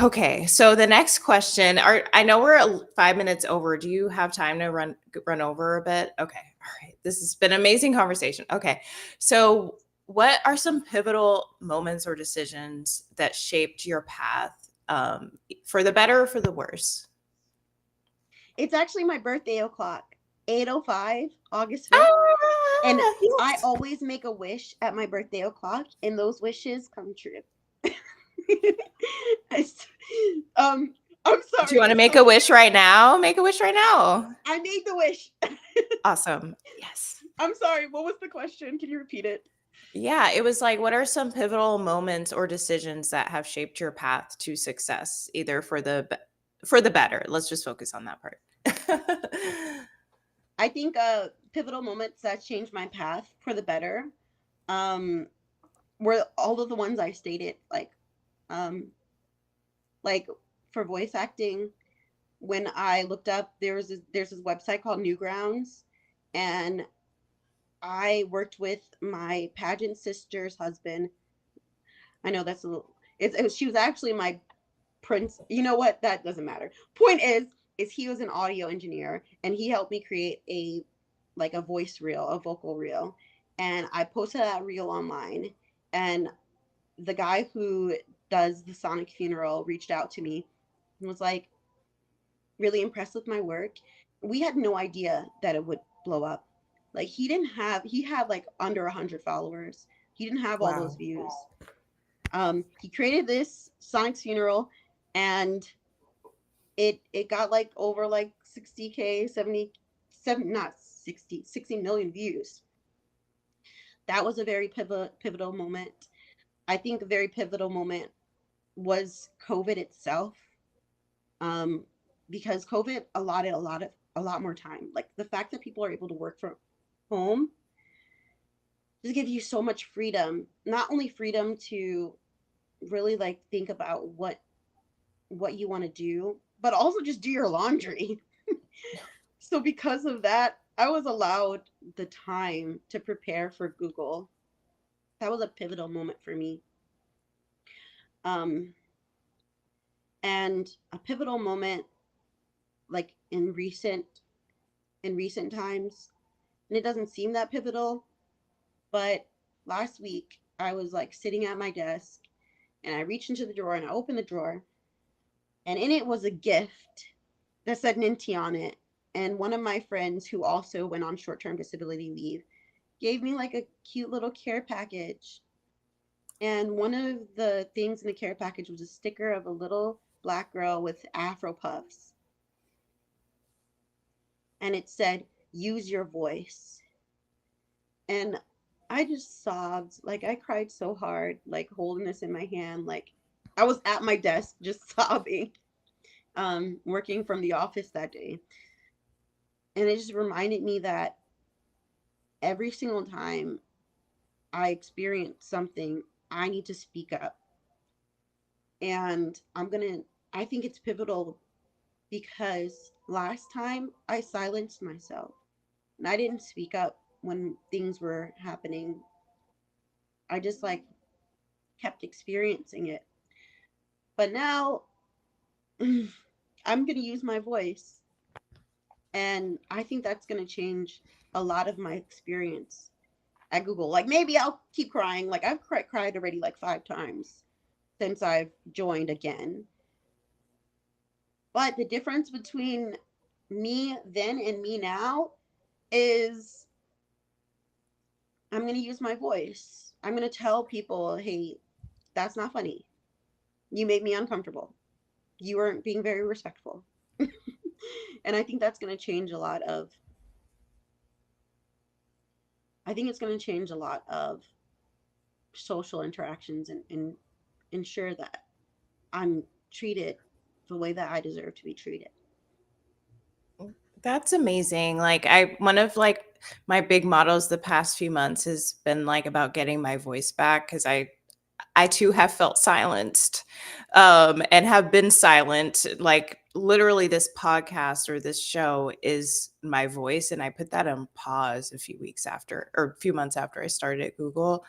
Okay, so the next question are I know we're 5 minutes over. Do you have time to run over a bit? Okay, all right. This has been an amazing conversation. Okay, so what are some pivotal moments or decisions that shaped your path for the better or for the worse? It's actually my birthday o'clock, 8:05, August 5th. And I Yes. always make a wish at my birthday o'clock, and those wishes come true. um, I'm Do you want sorry. to make So a wish right now? Make a wish right now. I made the wish. Awesome. Yes. I'm sorry. What was the question? Can you repeat it? Yeah, it was like, what are some pivotal moments or decisions that have shaped your path to success, either for the better? Let's just focus on that part. I think pivotal moments that changed my path for the better um, were all of the ones I stated, um, like for voice acting. When I looked up, there's this website called Newgrounds, and I worked with my pageant sister's husband. I know that's a little. She was actually my prince. You know what? That doesn't matter. Point is he was an audio engineer, and he helped me create a voice reel, a vocal reel, and I posted that reel online. And the guy who does the Sonic funeral reached out to me and was like really impressed with my work. We had no idea that it would blow up. Like he had like under 100 followers. He didn't have all those Wow. views. He created this Sonic's funeral, and it got like over like 60K, 77, not 60 million views. That was a very pivotal moment. I think a very pivotal moment was COVID itself. Um, because COVID allotted a lot more time. Like the fact that people are able to work from home just gives you so much freedom. Not only freedom to really like think about what you want to do, but also just do your laundry. So because of that, I was allowed the time to prepare for Google. That was a pivotal moment for me. Um, and a pivotal moment like in recent times, and it doesn't seem that pivotal, but last week I was like sitting at my desk, and I reached into the drawer and I opened the drawer, and in it was a gift that said Ninti on it. And one of my friends who also went on short-term disability leave gave me like a cute little care package. And one of the things in the care package was a sticker of a little black girl with afro puffs. And it said, use your voice. And I just sobbed. Like I cried so hard, like holding this in my hand. Like I was at my desk just sobbing, working from the office that day. And it just reminded me that every single time I experience something, I need to speak up. And I think it's pivotal because last time I silenced myself and I didn't speak up when things were happening. I just like kept experiencing it. But now I'm going to use my voice. And I think that's going to change a lot of my experience at Google. Like maybe I'll keep crying. Like I've cried already like 5 times since I've joined again. But the difference between me then and me now is I'm going to use my voice. I'm going to tell people, hey, that's not funny. You made me uncomfortable. You weren't being very respectful. And I think that's going to change a lot of, I think it's going to change a lot of social interactions and ensure that I'm treated the way that I deserve to be treated. That's amazing. Like one of like my big mottos the past few months has been like about getting my voice back, because I too have felt silenced, and have been silent. Like literally, this podcast or this show is my voice, and I put that on pause a few weeks after, or a few months after I started at Google.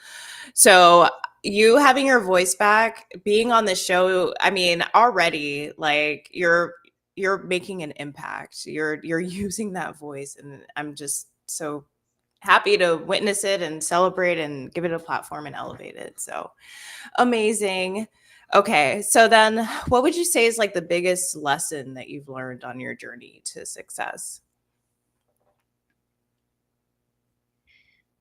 So you having your voice back, being on the show, I mean, already like you're making an impact. You're using that voice, and I'm just so happy to witness it and celebrate and give it a platform and elevate it. So amazing. Okay, so then what would you say is like the biggest lesson that you've learned on your journey to success?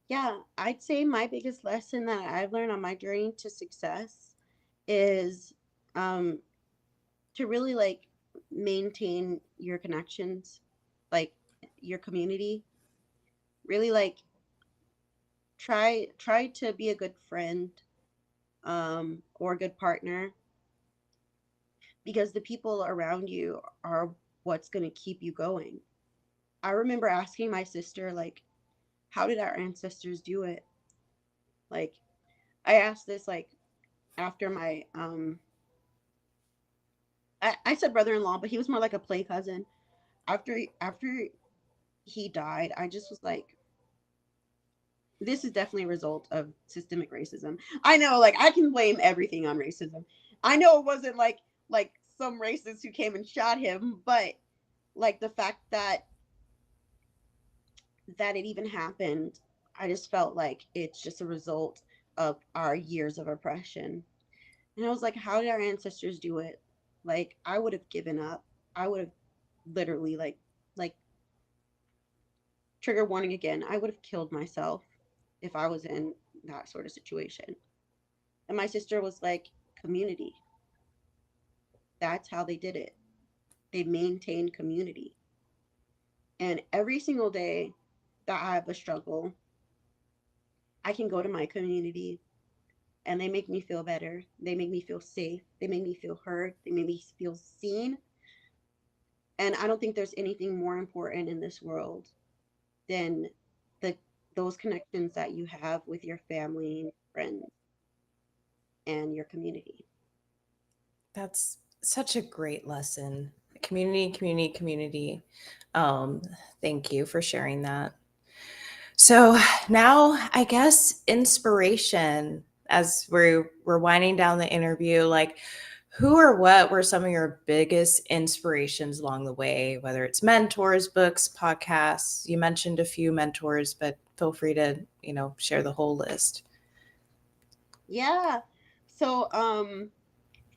Yeah, I'd say my biggest lesson that I've learned on my journey to success is um, to really like maintain your connections, like your community. Really like try to be a good friend or a good partner, because the people around you are what's going to keep you going. I remember asking my sister, like, how did our ancestors do it? Like, I asked this, like, after my, I said brother-in-law, but he was more like a play cousin. After he died, I just was like, this is definitely a result of systemic racism. I know, like, I can blame everything on racism. I know it wasn't like some racist who came and shot him, but like the fact that it even happened, I just felt like it's just a result of our years of oppression. And I was like, how did our ancestors do it? Like, I would have given up. I would have literally like trigger warning again. I would have killed myself if I was in that sort of situation. And my sister was like, community. That's how they did it. They maintained community. And every single day that I have a struggle, I can go to my community and they make me feel better. They make me feel safe. They make me feel heard. They make me feel seen. And I don't think there's anything more important in this world than the those connections that you have with your family and friends and your community. That's such a great lesson. Community, community, community. Um, Thank you for sharing that. So now I guess inspiration as we're winding down the interview, like who or what were some of your biggest inspirations along the way, whether it's mentors, books, podcasts? You mentioned a few mentors, but feel free to, share the whole list. Yeah. So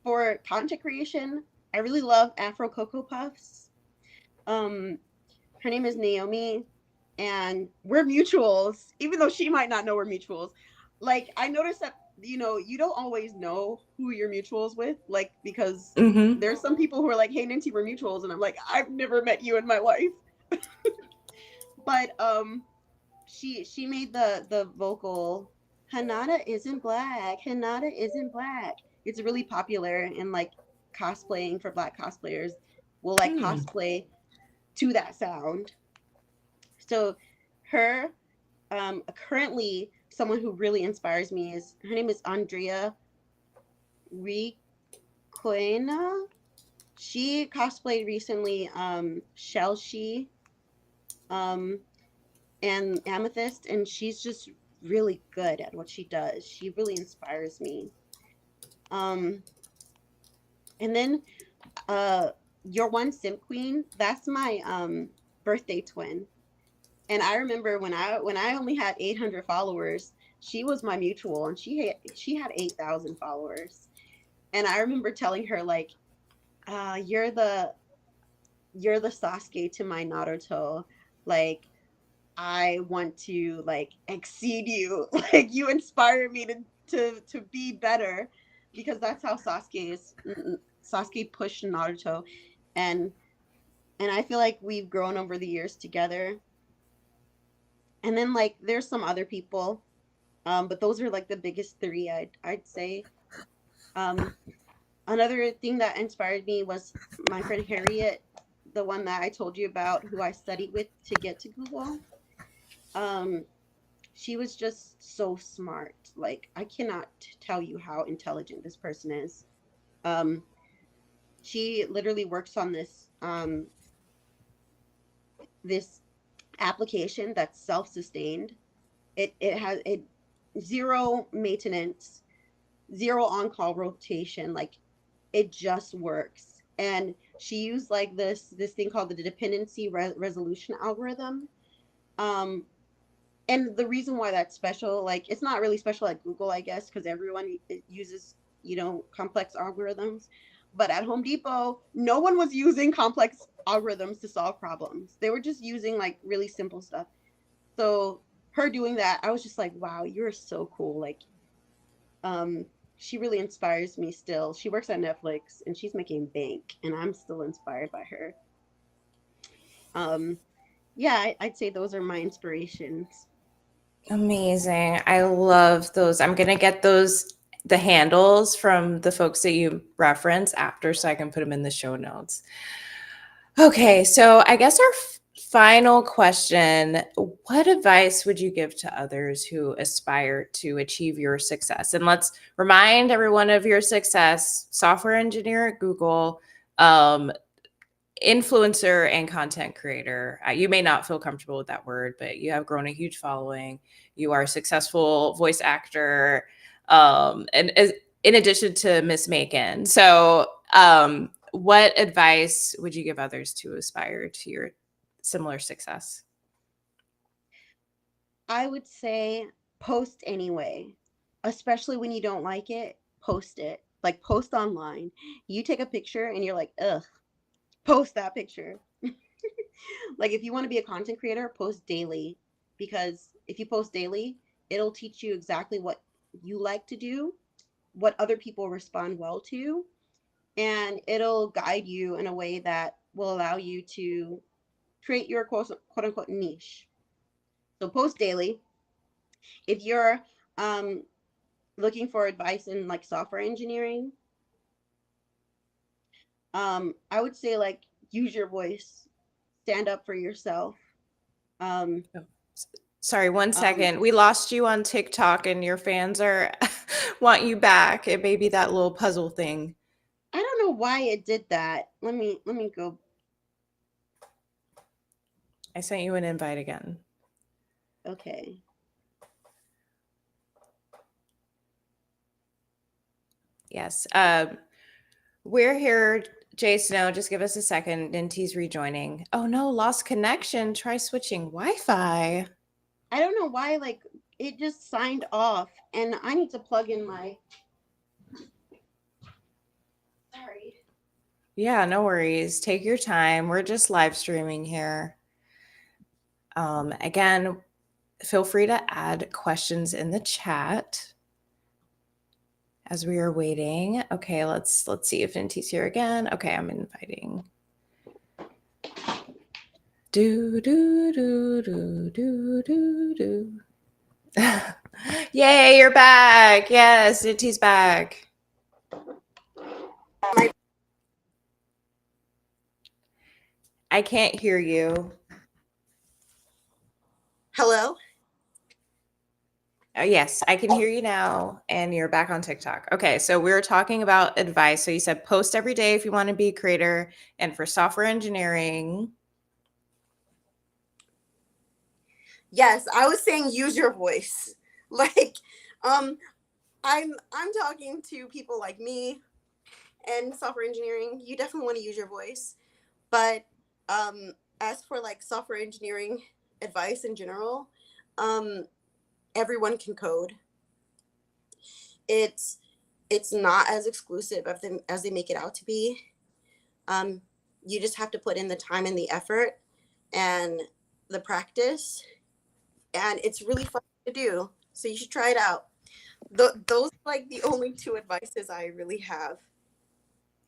for content creation, I really love Afro Cocoa Puffs. Um her name is Naomi, and we're mutuals, even though she might not know we're mutuals. Like, I noticed that, you don't always know who you're mutuals with, like, because Mm-hmm. there's some people who are like, hey, Ninti, we're mutuals. And I'm like, I've never met you in my life. But she made the vocal, Hanada isn't black. Hanada isn't black. It's really popular in like cosplaying for black cosplayers. Will like Hmm. cosplay to that sound. So her currently someone who really inspires me is her name is Andrea Ricoena. She cosplayed recently Shell She um and Amethyst, and she's just really good at what she does. She really inspires me. Um and then uh your one Simp Queen, that's my birthday twin. And I remember when I only had 800 followers, she was my mutual, and she had 8,000 followers. And I remember telling her, like, you're the Sasuke to my Naruto. Like, I want to like exceed you. Like, you inspire me to be better, because that's how Sasuke pushed Naruto. And and I feel like we've grown over the years together. And then like there's some other people, but those are like the biggest three, I'd say. Um, Another thing that inspired me was my friend Harriet, the one that I told you about, who I studied with to get to Google. Um, she was just so smart. Like, I cannot tell you how intelligent this person is. Um, she literally works on this application that's self-sustained. It has it zero maintenance, zero on-call rotation. Like, it just works. And she used like this thing called the dependency resolution algorithm. um and the reason why that's special, like, it's not really special at Google, I guess, because everyone uses complex algorithms. But at Home Depot, no one was using complex algorithms to solve problems. They were just using like really simple stuff. So her doing that, I was just like, wow, you're so cool. Like, um, she really inspires me still. She works at Netflix and she's making bank, and I'm still inspired by her. Um, yeah, I'd say those are my inspirations. Amazing. I love those. I'm going to get the handles from the folks that you reference after so I can put them in the show notes. Okay, so I guess our final question, what advice would you give to others who aspire to achieve your success? And let's remind everyone of your success: software engineer at Google, um, influencer and content creator. You may not feel comfortable with that word, but you have grown a huge following. You are a successful voice actor, and in addition to Miss Macon. So, what advice would you give others to aspire to your similar success? I would say post anyway, especially when you don't like it, post it. Like post online. You take a picture and you're like, ugh, post that picture. Like if you want to be a content creator, post daily, because if you post daily, it'll teach you exactly what you like to do, what other people respond well to, and it'll guide you in a way that will allow you to create your quote unquote niche. So post daily. If you're um, looking for advice in like software engineering, I would say like use your voice, stand up for yourself. Um, Oh, sorry, one um, second. We lost you on TikTok and your fans are want you back. It may be that little puzzle thing. I don't know why it did that. Let me go. I sent you an invite again. Okay. Yes. We're here, Jay Snow. Just give us a second. Ninti's rejoining. Oh no, lost connection. Try switching Wi-Fi. I don't know why like it just signed off, and I need to plug in my. Sorry. Yeah, no worries. Take your time. We're just live streaming here. Again, feel free to add questions in the chat as we are waiting. Okay, let's see if Ninti's here again. Okay, I'm inviting. Do do do do do do do. Yay, you're back. Yes, Ninti's back. I can't hear you. Hello. Yes, I can hear you now, and you're back on TikTok. Okay, so we were talking about advice. So you said post every day if you want to be a creator, and for software engineering. Yes, I was saying use your voice. Like, um, I'm talking to people like me and software engineering. You definitely want to use your voice. But as for like software engineering advice in general, um, everyone can code. It's it's not as exclusive of them as they make it out to be. Um, you just have to put in the time and the effort and the practice, and it's really fun to do. So you should try it out. Those are like the only two advices I really have.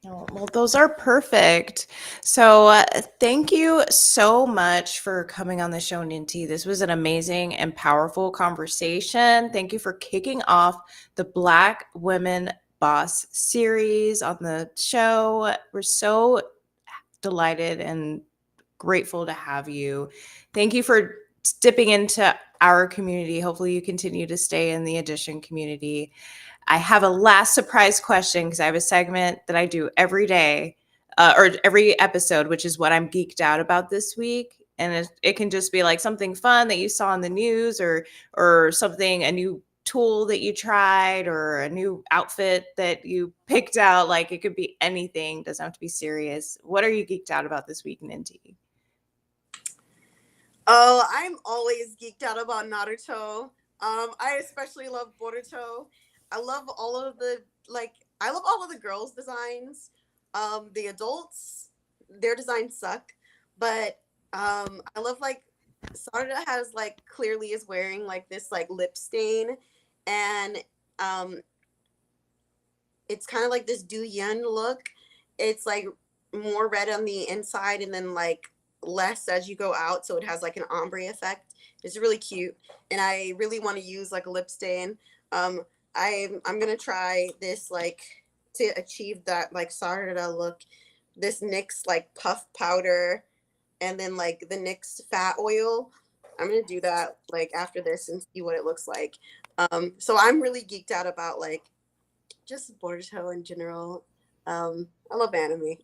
Oh, well, those are perfect. So, thank you so much for coming on the show, Ninti. This was an amazing and powerful conversation. Thank you for kicking off the Black Women Boss series on the show. We're so delighted and grateful to have you. Thank you for dipping into our community. Hopefully, you continue to stay in the Edition community. I have a last surprise question because I have a segment that I do every day or every episode, which is what I'm geeked out about this week. And it can just be like something fun that you saw in the news or something, a new tool that you tried or a new outfit that you picked out. Like it could be anything, doesn't have to be serious. What are you geeked out about this week, Ninti? Oh, I'm always geeked out about Naruto. I especially love Boruto. I love all of the like I love all of the girls' designs. The adults, their designs suck, but I love like Sarada has like clearly is wearing like this like lip stain, and um, it's kind of like this Du Yun look. It's like more red on the inside and then like less as you go out, so it has like an ombre effect. It's really cute, and I really want to use like a lip stain. Um, I'm gonna try this like to achieve that like Sarada look. This NYX like puff powder, and then like the NYX fat oil. I'm gonna do that like after this and see what it looks like. So I'm really geeked out about like just Boruto in general. I love anime.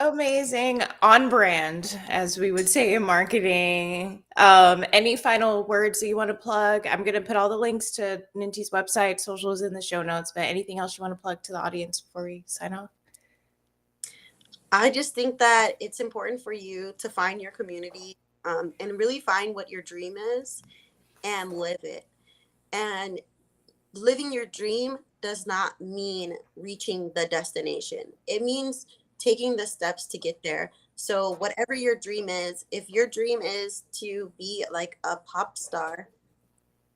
Amazing. On brand, as we would say in marketing. Any final words that you want to plug? I'm going to put all the links to Ninti's website, socials in the show notes, but anything else you want to plug to the audience before we sign off? I just think that it's important for you to find your community, and really find what your dream is and live it. And living your dream does not mean reaching the destination. It means taking the steps to get there. So whatever your dream is, if your dream is to be like a pop star,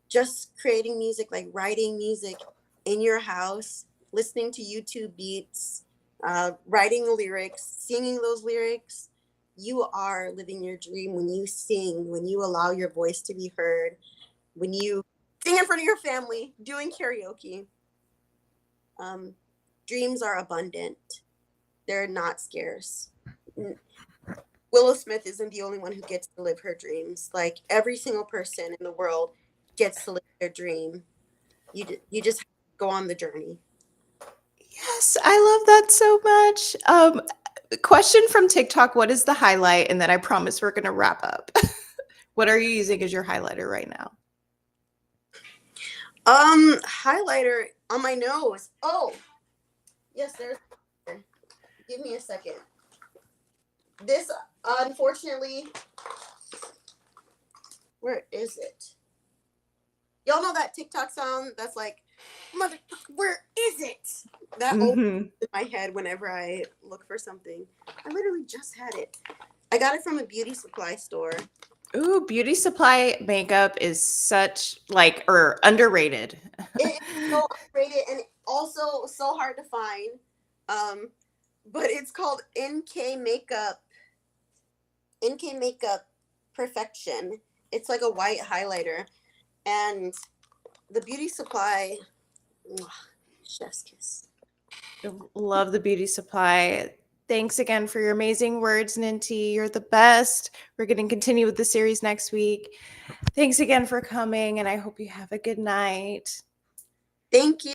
just creating music, like writing music in your house, listening to YouTube beats, writing lyrics, singing those lyrics, you are living your dream when you sing, when you allow your voice to be heard, when you sing in front of your family, doing karaoke. Dreams are abundant. They're not scarce. Willow Smith isn't the only one who gets to live her dreams. Like every single person in the world gets to live their dream. You just go on the journey. Yes, I love that so much. Question from TikTok, what is the highlight? And then I promise we're going to wrap up. What are you using as your highlighter right now? Highlighter on my nose. Oh, yes, there's. Give me a second. This, unfortunately, where is it? Y'all know that TikTok sound that's like, motherfucker, where is it? That opens in my head whenever I look for something. I literally just had it. I got it from a beauty supply store. Ooh, beauty supply makeup is such like or underrated. It is so underrated and also so hard to find. But it's called NK Makeup Perfection. It's like a white highlighter, and the beauty supply, chef's kiss. Love the beauty supply. Thanks again for your amazing words, Ninti. You're the best. We're going to continue with the series next week. Thanks again for coming, and I hope you have a good night. Thank you.